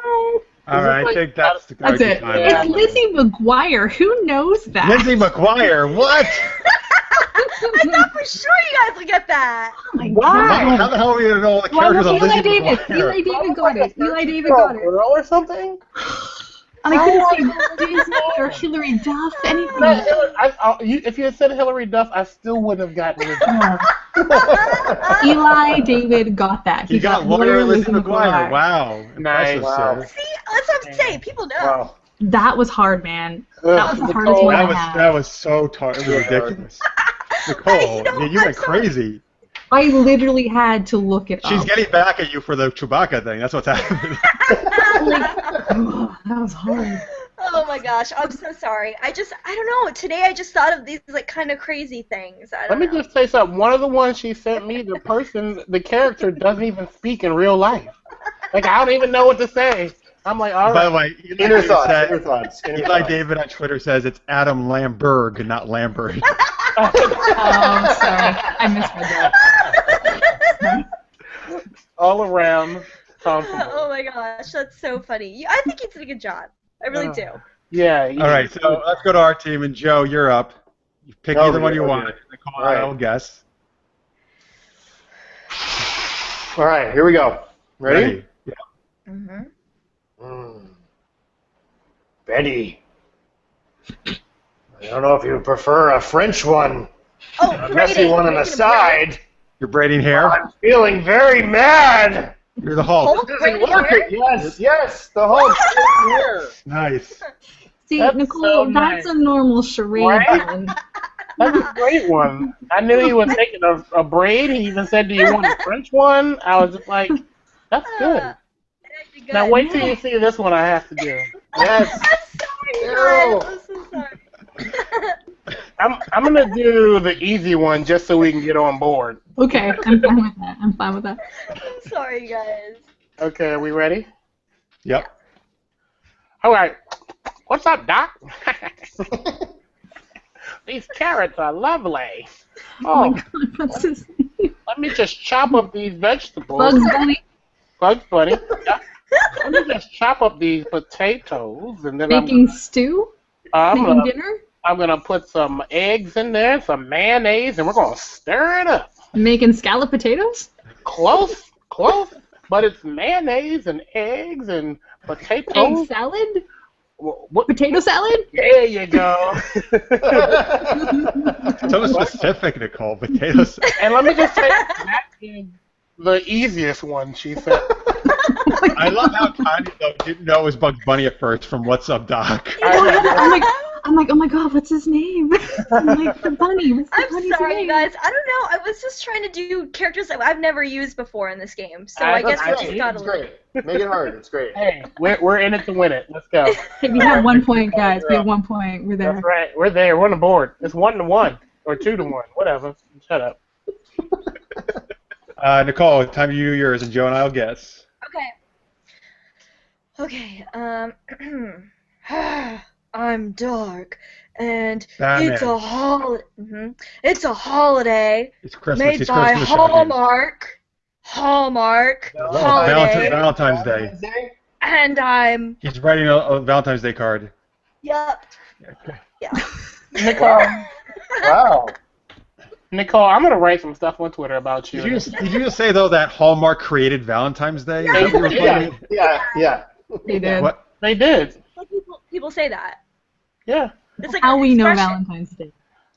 All right, I think that's the That's it. time. It's Lizzie McGuire. Who knows that? Lizzie McGuire. What? I thought for sure you guys would get that. Oh my Why? How the hell are we gonna know all the Well, characters of Eli Lizzie David. McGuire? Eli David got it. Eli David got it. Girl or something? And I couldn't say Disney or Hilary Duff, anything. If you had said Hillary Duff, I still wouldn't have gotten it. Eli David got that. You got lawyer Lizzie Lizzie McGuire. Wow. Nice. Impressive, Wow. sir. See, that's what I'm saying. People know. Wow. That was hard, man. That was the hardest Nicole, one I That had. was so ridiculous. Nicole, you went crazy. I literally had to look it She's up. getting back at you for the Chewbacca thing. That's what's happening. Oh, that was hard. Oh my gosh, I'm so sorry. I don't know. Today I just thought of these like kind of crazy things. Let me just say something. One of the ones she sent me, the character doesn't even speak in real life. Like, I don't even know what to say. I'm like, all By right. the way, Inner thoughts. Eli David on Twitter says it's Adam Lamberg, not Lambert. Oh, sorry. I misread that. All around comfortable. Oh my gosh, that's so funny. I think you did a good job. I really do. Yeah. All right, so let's go to our team, and Joe, you're up. You pick either one you want. Nicole, All right. I will guess. All right, here we go. Ready? Yeah. Mm-hmm. Betty. I don't know if you prefer a French one, Oh, a messy one on the side. You're braiding hair. I'm feeling very mad. You're the Hulk. Hulk Doesn't braiding work hair? it. Yes, the Hulk braiding hair. Nice. See, That's Nicole, so nice. that's a normal charade Right? one. That's a great one. I knew he was taking a braid. He even said, do you want a French one? I was just like, that's good. Now wait till you see this one I have to do. Yes. I'm sorry, guys. I'm so sorry. I'm going to do the easy one just so we can get on board. Okay, I'm fine with that. I'm sorry, guys. Okay, are we ready? Yep. All right. What's up, Doc? These carrots are lovely. Oh Oh, my god, what's his name? let me just chop up these vegetables. Bugs Bunny? Bugs Bunny. Yeah. Let me just chop up these potatoes, and then Making stew? I'm Making dinner? I'm gonna put some eggs in there, some mayonnaise, and we're gonna stir it up. Making scallop potatoes? Close, but it's mayonnaise and eggs and potatoes. Egg salad? What? Potato salad? There you go. So specific, Nicole. Potatoes. And let me just say, that is the easiest one, she said. I love how Tanya though didn't know it was Bugs Bunny at first from What's Up, Doc. I'm like, oh my god, what's his name? I'm like, the bunny. What's the I'm bunny's sorry, name? guys. I don't know. I was just trying to do characters that I've never used before in this game, so I guess we just gotta. It's great. Make it hard. It's great. Hey, we're in it to win it. Let's go. Hey, we have 1 point, guys. We have 1 point. We're there. That's right. We're there. We're on the board. It's 1-1 or 2-1. Whatever. Shut up. Nicole, time you do yours, and Joe and I'll guess. Okay. I'm dark, and Batman. it's a holiday. It's a holiday It's Christmas. made It's by Christmas shopping. Hallmark. Oh, Holiday. Valentine's Day. And I'm. He's writing a Valentine's Day card. Yep. Yeah. Nicole. Wow. Nicole, I'm gonna write some stuff on Twitter about you. Did you just say though that Hallmark created Valentine's Day? Is that what you were playing? Yeah. They did. What? They did. People say that. Yeah. It's like How an we know expression. Valentine's Day.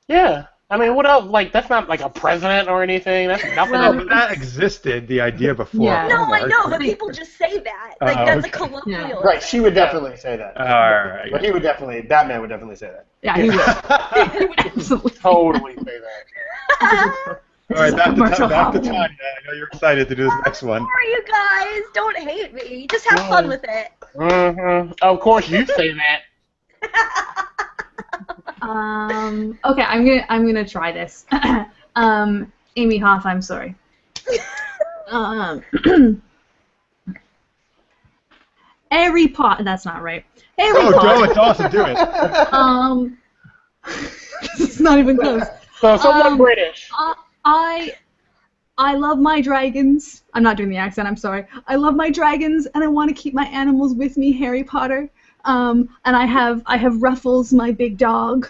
Yeah. I mean, what else? Like, that's not like a president or anything. That's nothing. No, but that existed, the idea before. Yeah. No, I Hallmark. know, but people just say that. Like, that's a okay. colloquial. Right. She would definitely say that. All right. But he would definitely. Batman would definitely say that. Yeah, he would. He would absolutely. Totally say that. All right, back Commercial to Hallmark. Tanya. I know you're excited to do this next one. Sorry, you guys. Don't hate me. Just have fun with it. Mm-hmm. Of course, you say that. Okay, I'm gonna try this. Amy Hoff, I'm sorry. Harry Potter. That's not right. Harry Oh, Potter. do it, Dawson, do it. It's not even close. So someone British. I love my dragons. I'm not doing the accent, I'm sorry. I love my dragons and I want to keep my animals with me, Harry Potter. And I have Ruffles, my big dog.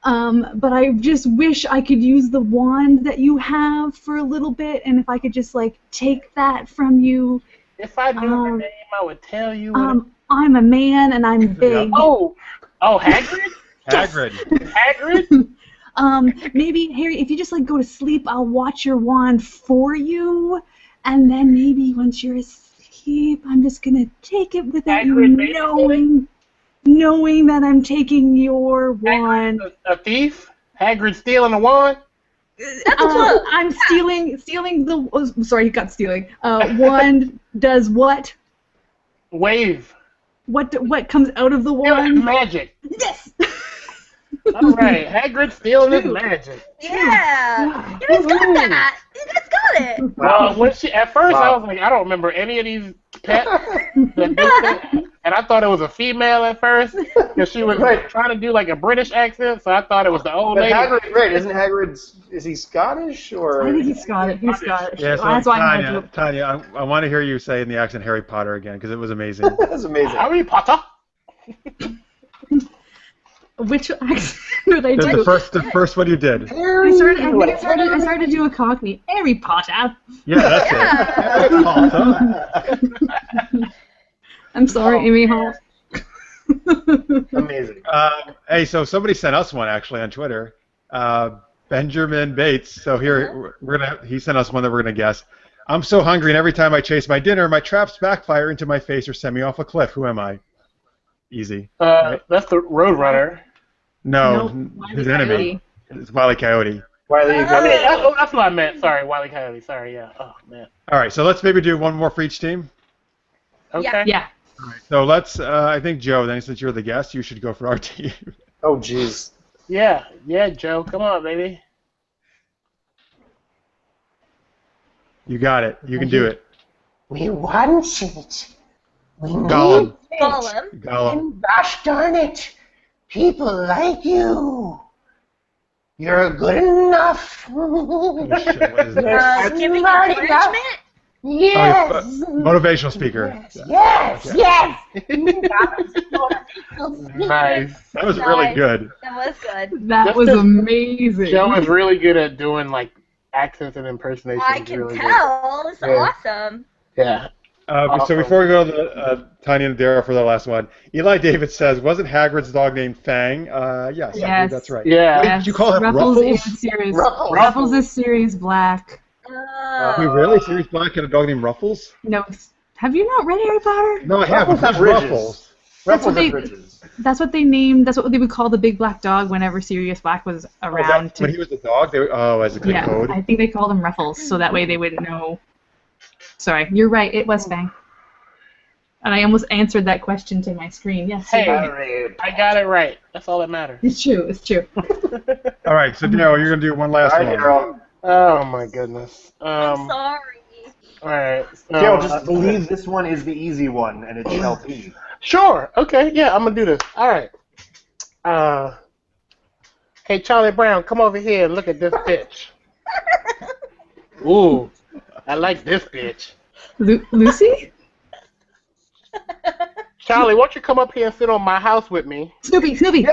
But I just wish I could use the wand that you have for a little bit, and if I could just like take that from you. If I knew her name, I would tell you. I'm a man and I'm big. Oh, Hagrid? Hagrid. Hagrid? Maybe Harry, if you just like go to sleep, I'll watch your wand for you, and then maybe once you're asleep, I'm just gonna take it without Hagrid, you knowing that I'm taking your wand. A thief? Hagrid stealing a wand? I'm stealing the. Oh, sorry, he got stealing. Wand does what? Wave. What comes out of the Stealing wand? magic. Yes. All right, Hagrid stealing his magic. Yeah. You guys got that. You guys got it. Well, at first I was like, I don't remember any of these pets, and I thought it was a female at first because she was trying to do like a British accent, so I thought it was the old But lady. Hagrid, right? Isn't Hagrid? Is he Scottish or? I think he's Scottish. He's Scottish. Yeah, so That's why I had to. Tanya, I want to hear you say in the accent Harry Potter again because it was amazing. That's amazing. Harry Potter. Which accent did I do? The first one you did. I started to do a Cockney. Harry Potter. Yeah, that's it. Harry Potter. I'm sorry, Amy Hall. Amazing. Hey, so somebody sent us one actually on Twitter. Benjamin Bates. So here he sent us one that we're gonna guess. I'm so hungry, and every time I chase my dinner, my traps backfire into my face or send me off a cliff. Who am I? Easy. Right? That's the Roadrunner. No, Wile E. his enemy. Coyote. It's Wile E. Coyote. Wiley, That's what I meant. Sorry, Wile E. Coyote. Sorry, yeah. Oh man. All right, so let's maybe do one more for each team. Okay. Yeah. All right, so let's. I think Joe. Then since you're the guest, you should go for our team. Oh, jeez. Yeah, Joe. Come on, baby. You got it. You can do it. We want it. We need Gollum. it. Gollum. Gollum. And gosh darn it, people like you. You're good enough. Oh, shit, what is that? Giving Marty, encouragement. Yes. Motivational speaker. Yes. Yes. Nice. That was really good. That was good. That Just was as- amazing. Joe is really good at doing like accents and impersonations. I can really tell. It's Yeah. awesome. Good. Yeah. So Awesome. before we go to the, Tanya and Dara for the last one, Eli David says, wasn't Hagrid's dog named Fang? Yes, I believe Yes. that's right. Yeah. Yes, Did you call it Ruffles? Ruffles? Is Sirius. Ruffles. Ruffles is Sirius Black. Wait, really? Sirius Black had a dog named Ruffles? No, have you not read Harry Potter? No, I haven't. Ruffles have Who's ridges. Ruffles? Ruffles they- and bridges. That's what they named. That's what they would call the big black dog whenever Sirius Black was around. When he was a dog? As a Yeah, code? I think they called him Ruffles, so that way they would know. Sorry, you're right. It was Fang. And I almost answered that question to my screen. Yes, Hey, you're right. I got it right. That's all that matters. It's true. It's true. All right, so Daryl, you're going to do one last All right, one. Daryl. Oh my goodness. I'm sorry. All right. So, Daryl, just believe this one is the easy one, and it shall be. Sure. Okay. Yeah, I'm gonna do this. All right. Hey, Charlie Brown, come over here and look at this bitch. Ooh, I like this bitch. Lucy? Charlie, why don't you come up here and sit on my house with me, Snoopy. Snoopy.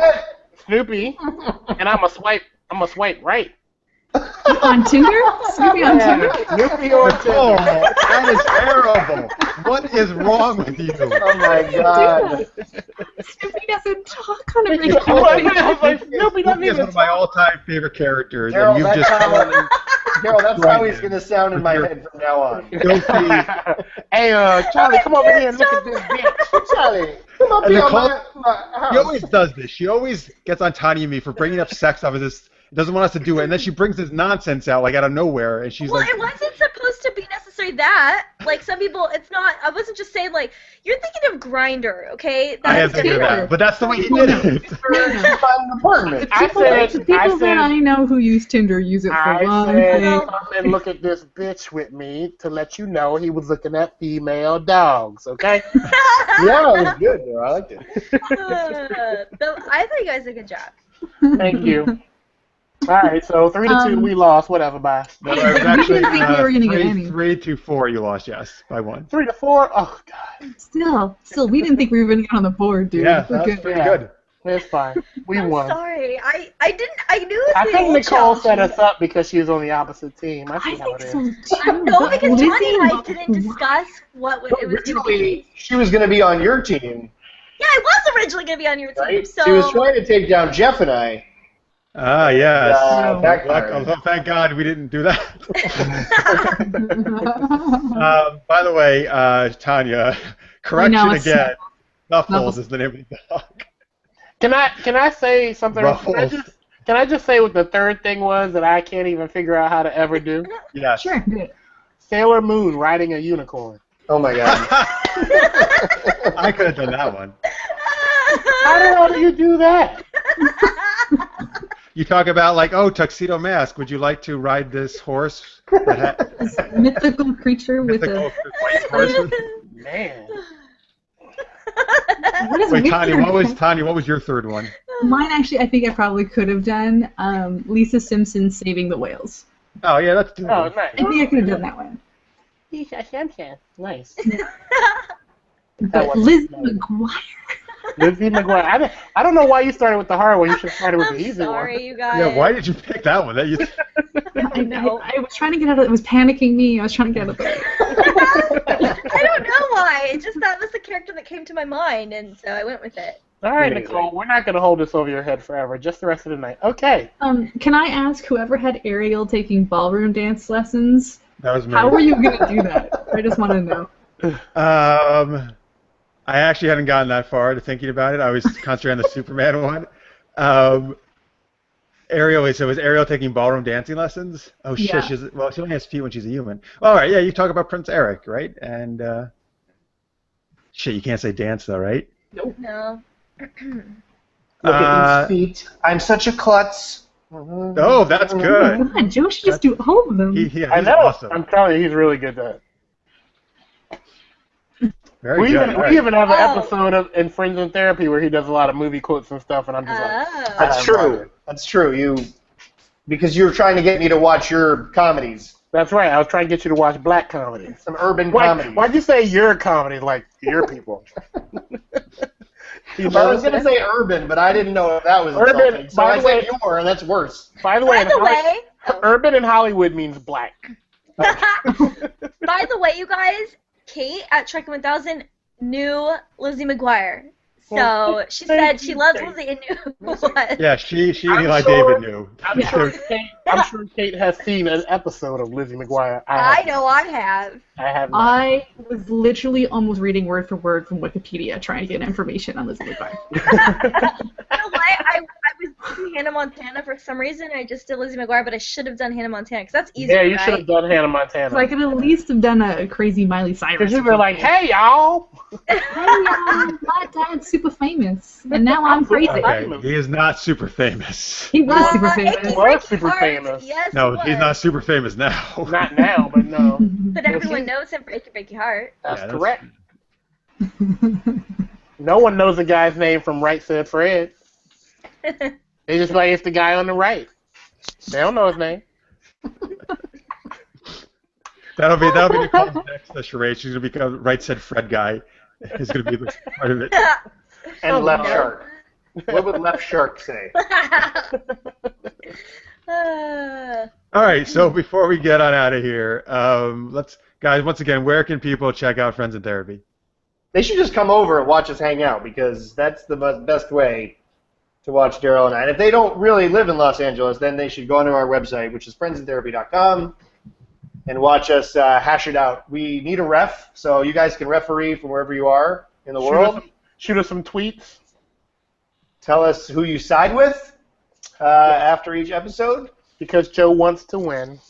Snoopy? And I'm a swipe right. On Tinder? Snoopy on Tinder? Snoopy on Oh, Tinder. that is terrible. What is wrong with you? Oh my God. Snoopy doesn't talk on a I regular was like, Snoopy doesn't Snoopy is one even of my all-time favorite characters, and Daryl, you've that's just how he's going to sound in my head from now on. filthy. Hey, Charlie, come over here and look at this bitch. Charlie, come up And here on Nicole- my She house. always does this. She always gets on Tanya and me for bringing up sex off of this. Doesn't want us to do it, and then she brings this nonsense out like out of nowhere, and she's Well, like, it wasn't supposed to be necessarily that. Like, some people, it's not, I wasn't just saying, like, you're thinking of Grindr, okay? I have That's to do different. that, but that's the way you did it. Find an apartment. I said, People that I know who use Tinder use it for I one said, thing. come and look at this bitch with me to let you know he was looking at female dogs, okay? Yeah, it was good, Daryl. I liked it. I think you guys did a good job. Thank you. All right, so 3-2, we lost. Whatever, bye. No, it was actually didn't think we were gonna get any. 3-4. You lost, yes, by 1. 3-4. Oh God, Still, we didn't think we were going to get on the board, dude. Yeah, We're that's good. pretty Yeah. good. it's fine. We I'm won. sorry. I knew it was I the think old Nicole set challenge. us up because she was on the opposite team. I see I how think it is. so too. No, but because Lizzie Tanya and I and- didn't discuss what it was going to be. Originally, she was going to be on your team, Yeah, I was originally going to be on your team, right? so... She was trying to take down Jeff and I. Ah, yes. Backfired. Thank God we didn't do that. By the way, Tanya, correction No, it's- again. Nuffles Nuffles. is the name of the dog. Can I say something? Ruffles. Can I just say what the third thing was that I can't even figure out how to ever do? Yes. Sure, do it. Sailor Moon riding a unicorn. Oh my God. I could have done that one. How the hell do you do that? You talk about like, oh, tuxedo mask. Would you like to ride this horse? That This mythical creature with mythical a... white horse. Man. What is Wait, weird? Tanya? What was your third one? Mine actually, I think I probably could have done Lisa Simpson saving the whales. Oh yeah, that's Oh, doable. nice. I think I could have done that one. Nice. But was- Liz McGuire. Lizzie McGuire. I don't know why you started with the hard one. You should have started with I'm the easy sorry, you guys. Yeah, why did you pick that one? That you. I know. I was trying to get out of it. It was panicking me. I was trying to get out of it. I don't know why. It just that was the character that came to my mind, and so I went with it. one. All right, Amazing. Nicole. We're not going to hold this over your head forever. Just the rest of the night. Okay. Can I ask whoever had Ariel taking ballroom dance lessons, That was me. how were you going to do that? I just want to know. I actually hadn't gotten that far to thinking about it. I was concentrating on the Superman one. Ariel, so was Ariel taking ballroom dancing lessons? Oh shit, Yeah. she only has feet when she's a human. All right, yeah, you talk about Prince Eric, right? And shit, you can't say dance though, right? No. Look at these feet. I'm such a klutz. Oh, that's good. Come on, Joe should just do all of them. He's I know. awesome. I'm telling you, he's really good at it. Very We good. even, All we right. even have an Oh. episode of in Friends in Therapy where he does a lot of movie quotes and stuff, and I'm just like, Oh. That's true. That's true. Because you were trying to get me to watch your comedies. That's right. I was trying to get you to watch black comedy. Some urban comedy. Why'd you say your comedy like your people? I was going to say urban, but I didn't know if that was insulting. So I said your, and that's worse. By the way, urban in Hollywood means black. By the way, you guys, Kate at Trek 1000 knew Lizzie McGuire. So she said she loves Lizzie and knew who was. Yeah, she and Eli David knew. I'm sure Kate has seen an episode of Lizzie McGuire. I know I have. I have not. I was literally almost reading word for word from Wikipedia trying to get information on Lizzie McGuire. You know what? I was doing Hannah Montana for some reason. I just did Lizzie McGuire, but I should have done Hannah Montana because that's easier. Yeah, you should have done Hannah Montana. So I could at least have done a crazy Miley Cyrus. Because you were like, hey, y'all. Hey, my dad's super famous, and now I'm crazy. Okay, he is not super famous. He was super famous. He was super famous. Yes, No, he's not super famous now. Not now, but no. But everyone knows him for Achy Breaky Heart. That's correct. No one knows the guy's name from Right Said Fred. They just like, it's the guy on the right. They don't know his name. That'll be the call next to Charades. She's gonna become Right Said Fred guy. He's gonna be the part of it. And Left Shark. What would Left Shark say? All right, so before we get on out of here, guys, once again, where can people check out Friends in Therapy? They should just come over and watch us hang out because that's the best way to watch Daryl and I. And if they don't really live in Los Angeles, then they should go onto our website, which is friendsintherapy.com, and watch us hash it out. We need a ref, so you guys can referee from wherever you are in the world. Shoot us some tweets. Tell us who you side with after each episode. Because Joe wants to win.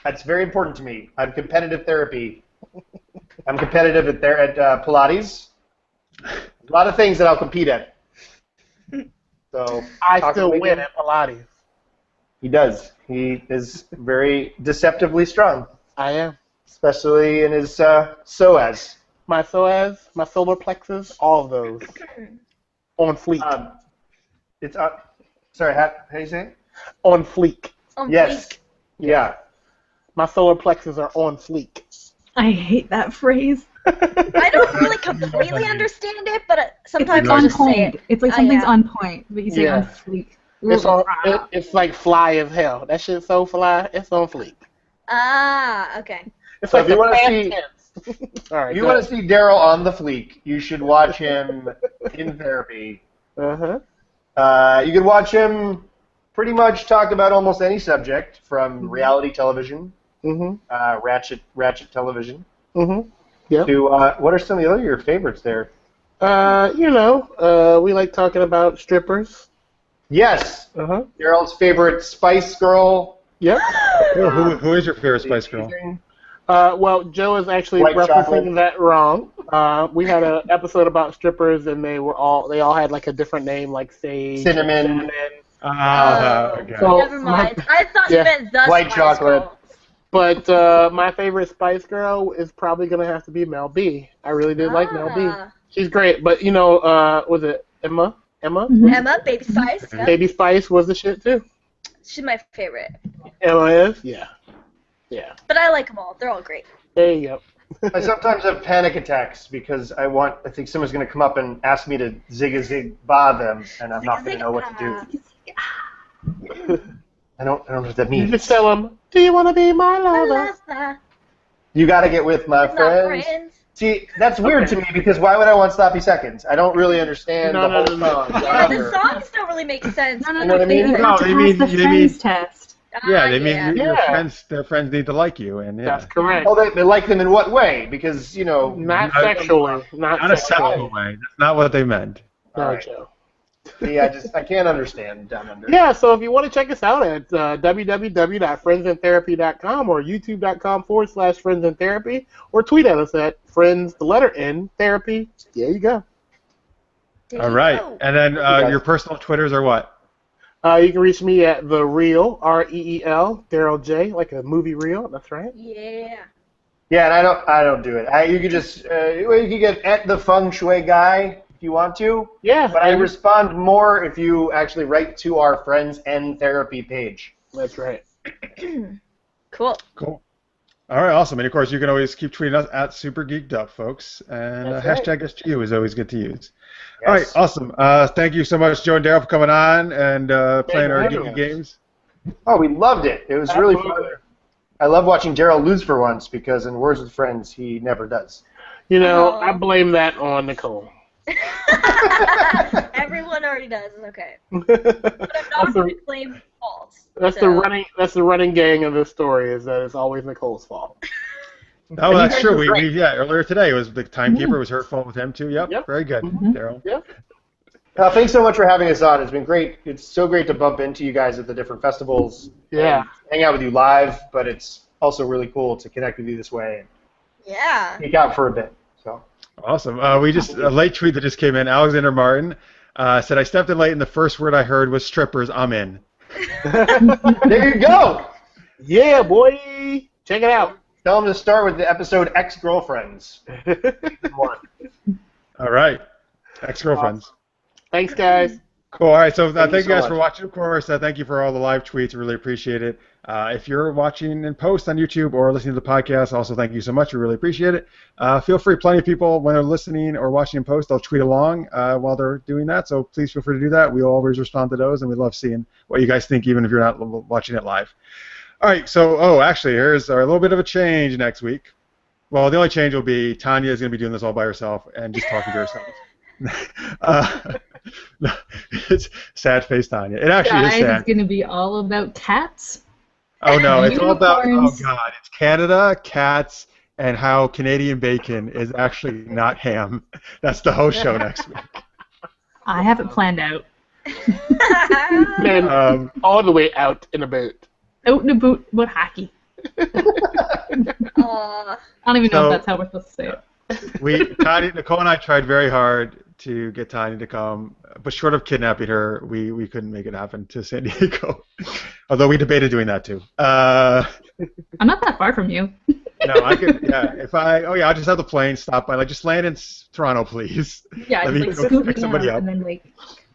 That's very important to me. I'm competitive therapy. I'm competitive at Pilates. A lot of things that I'll compete at. So I still win at Pilates. He does. He is very deceptively strong. I am. Especially in his psoas. My psoas, my solar plexus, all of those. On fleek. Sorry, how do you say it? On fleek. Yes. Yeah. My solar plexus are on fleek. I hate that phrase. I don't really completely understand it, but sometimes It's I'll on just say point. it. It's like something's on point, but you say Yeah. on fleek. It's like fly as hell. That shit's so fly, it's on fleek. Ah, okay. It's So like if you want to see, all right, if you want to see Daryl on the fleek, you should watch him in therapy. Uh-huh. You can watch him pretty much talk about almost any subject, from reality television, ratchet television, Yep. to what are some of the other your favorites there? We like talking about strippers. Yes. Daryl's favorite Spice Girl. Yep. Who is your favorite Spice Girl? Well, Joe is actually White referencing chocolate. that wrong. We had an episode about strippers, and they all had like a different name, like Sage, Cinnamon. Okay. So, Never mind. I thought you meant the White Spice chocolate. Girls. But my favorite Spice Girl is probably gonna have to be Mel B. I really did like Mel B. She's great, but was it Emma? Emma, Baby Spice. Yeah. Baby Spice was the shit too. She's my favorite. Emma is? Yeah. But I like them all. They're all great. There you go. I sometimes have panic attacks because I think someone's going to come up and ask me to zig-a-zig-ba them, and I'm not going to know what to do. I don't know what that You means. just tell them, do you want to be my lover? You got to get with my friends. See, that's weird to me because why would I want Sloppy Seconds? I don't really understand the whole song. Yeah, the songs don't really make sense. No, You know what I mean? They No, have to they pass mean- the they friends mean- test. Yeah, they mean your Yeah. their friends need to like you, and That's correct. Oh, they like them in what way? Because, Not sexually. not a sexual way. That's not what they meant. No, Alright. Joe. See, I can't understand down under. Yeah, so if you want to check us out at www.friendsintherapy.com or youtube.com/friendsintherapy, or tweet at us at friends, the letter N, therapy. There you go. All right, and then your personal Twitters are what? You can reach me at the Reel, REEL, Daryl J, like a movie reel. That's right. Yeah. Yeah, and I don't do it. You could just you could get at the Feng Shui guy if you want to. Yeah, But I respond more if you actually write to our Friends and Therapy page. That's right. Cool. Cool. All right, awesome. And of course, you can always keep tweeting us at Super Geeked Up, folks. And That's right. hashtag SGU is always good to use. Yes. All right, awesome. Thank you so much, Joe and Daryl, for coming on and playing our having Geeky us. games. Oh, we loved it. It was really fun. Absolutely. I love watching Daryl lose for once because in Words with Friends, he never does. You know, Oh. I blame that on Nicole. Everyone already does. It's okay. But I'm not That's going the- to claim fault. That's so. the running gang of this story is that it's always Nicole's fault. Oh, you that's guys true. were great. Earlier today it was the timekeeper. It was her fault with him too. Yep. Yep. Very good, Mhm. Daryl. Thanks so much for having us on. It's been great. It's so great to bump into you guys at the different festivals. Yeah. And hang out with you live, but it's also really cool to connect with you this way and Yeah. geek out for a bit. So Awesome. We just a late tweet that just came in. Alexander Martin said, "I stepped in late, and the first word I heard was strippers. I'm in." there you go. Yeah, boy. Check it out. Tell them to start with the episode Ex-Girlfriends. One. All right, ex-girlfriends. Thanks, guys. Cool. All right. So thank you so guys much. for watching. Of course, thank you for all the live tweets. I really appreciate it. If you're watching in post on YouTube or listening to the podcast, also thank you so much. We really appreciate it. Feel free. Plenty of people, when they're listening or watching in post, they'll tweet along while they're doing that. So please feel free to do that. We always respond to those, and we love seeing what you guys think, even if you're not watching it live. All right. So, actually, here's a little bit of a change next week. Well, the only change will be Tanya is going to be doing this all by herself and just talking to herself. It's sad face Tanya. It actually is Guys, sad. it's going to be all about cats. Oh no, it's all about Unicorns. it's Canada, cats, and how Canadian bacon is actually not ham. That's the host show next week. I have it planned out. Man, all the way out and about. Out and about hockey. Aw. I don't even know So- if that's how we're supposed to say it. Nicole and I tried very hard to get Tanya to come, but short of kidnapping her, we couldn't make it happen to San Diego. Although we debated doing that too. I'm not that far from you. No, I could. Yeah, I'll just have the plane stop by. Like, just land in Toronto, please. Yeah, Let me just go like scoot pick me somebody up. and then like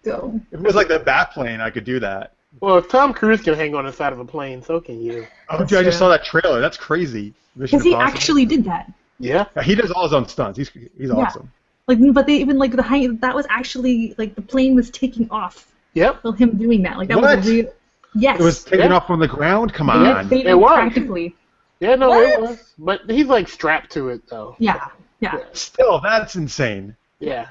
go. If it was like the Bat plane, I could do that. Well, if Tom Cruise can hang on the side of a plane, so can you. Oh, That's dude, I just true. saw that trailer. That's crazy. Mission Because he Impossible. actually did that. Yeah. Yeah, he does all his own stunts. He's awesome. Like, but they even like the height. That was actually like the plane was taking off. Yep. Well, him doing that, like that What? was real. Yes. It was taken Yeah. off from the ground. Come Yeah, on. they It did was. practically. Yeah, no, What? it was. But he's like strapped to it though. Yeah. Yeah. Still, that's insane. Yeah.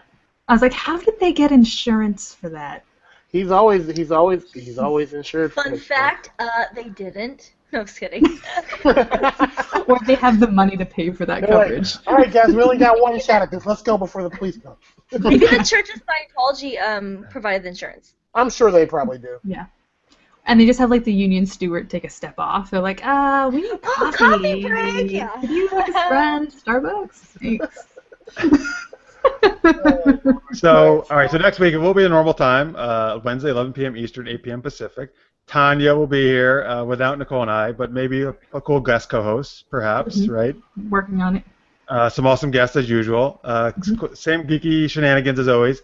I was like, how did they get insurance for that? He's always insured. for Fun this fact, they didn't. No, I'm just kidding. Or they have the money to pay for that They're like, coverage. all right, guys, we only got one shot at this. Let's go before the police come. Maybe the Church of Scientology provided the insurance. I'm sure they probably do. Yeah. And they just have like the union steward take a step off. They're like, we need coffee. coffee break, yeah. Could you like a friend? Starbucks? Thanks. So, all right. So next week it will be a normal time. Wednesday, 11 p.m. Eastern, 8 p.m. Pacific. Tanya will be here without Nicole and I, but maybe a cool guest co-host, perhaps, Mhm. right? Working on it. Some awesome guests as usual. Same geeky shenanigans as always.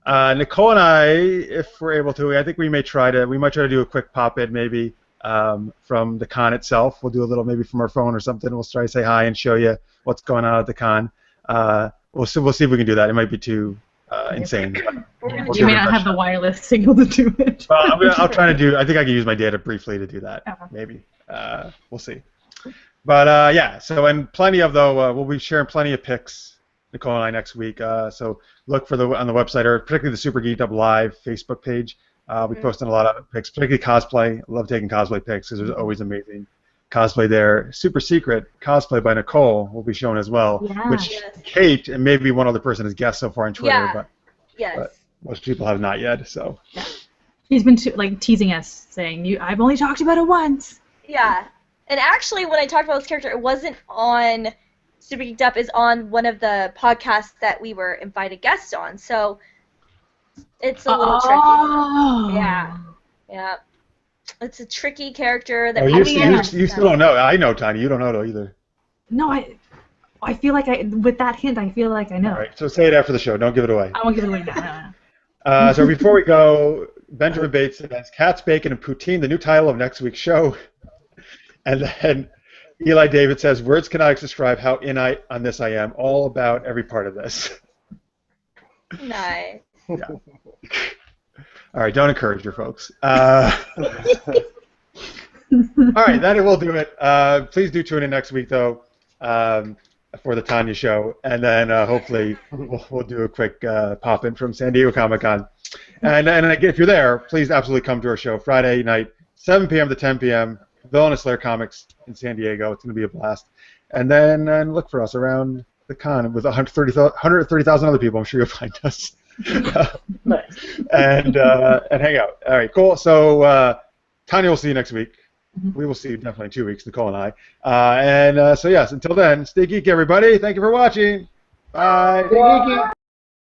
Nicole and I, if we're able to, I think we might try to do a quick pop-in maybe from the con itself. We'll do a little maybe from our phone or something. We'll try to say hi and show you what's going on at the con. We'll see if we can do that. It might be too insane. But we'll You give may it a not best have the shot. wireless signal to do it. I'll try to do. I think I can use my data briefly to do that. Uh-huh. Maybe. We'll see. But yeah. So and plenty of we'll be sharing plenty of pics, Nicole and I, next week. So look for on the website or particularly the Super Geeked Up Live Facebook page. I'll be posting a lot of pics, particularly cosplay. I love taking cosplay pics because there's always amazing cosplay there. Super secret cosplay by Nicole will be shown as well, Yeah. which Yes. Kate and maybe one other person has guessed so far on Twitter, Yeah. Yes. but most people have not yet. So. She's been like teasing us, saying, I've only talked about it once. Yeah. And actually, when I talked about this character, it wasn't on Super Geeked Up. It's on one of the podcasts that we were invited guests on. So it's a little tricky. Oh. Yeah. Yeah. It's a tricky character that Oh, we you still don't know. I know, Tiny. You don't know though either. No, I feel like with that hint, I feel like I know. All right, so say it after the show. Don't give it away. I won't give it away now. So before we go, Benjamin Bates says, "Cats, Bacon, and Poutine," the new title of next week's show. And then Eli David says, words cannot describe how in on this I am, all about every part of this. Nice. Yeah. All right, don't encourage your folks. All right, that will do it. Please do tune in next week, though, for the Tanya show, and then hopefully we'll do a quick pop-in from San Diego Comic-Con. And again, if you're there, please absolutely come to our show Friday night, 7 p.m. to 10 p.m., Villainous Slayer Comics in San Diego. It's going to be a blast. And then look for us around the con with 130,000 other people. I'm sure you'll find us. Nice. And hang out. All right, cool. So Tanya will see you next week. We will see you definitely in 2 weeks, Nicole and I. So yes, until then, stay geeky, everybody. Thank you for watching. Bye. Stay geeky.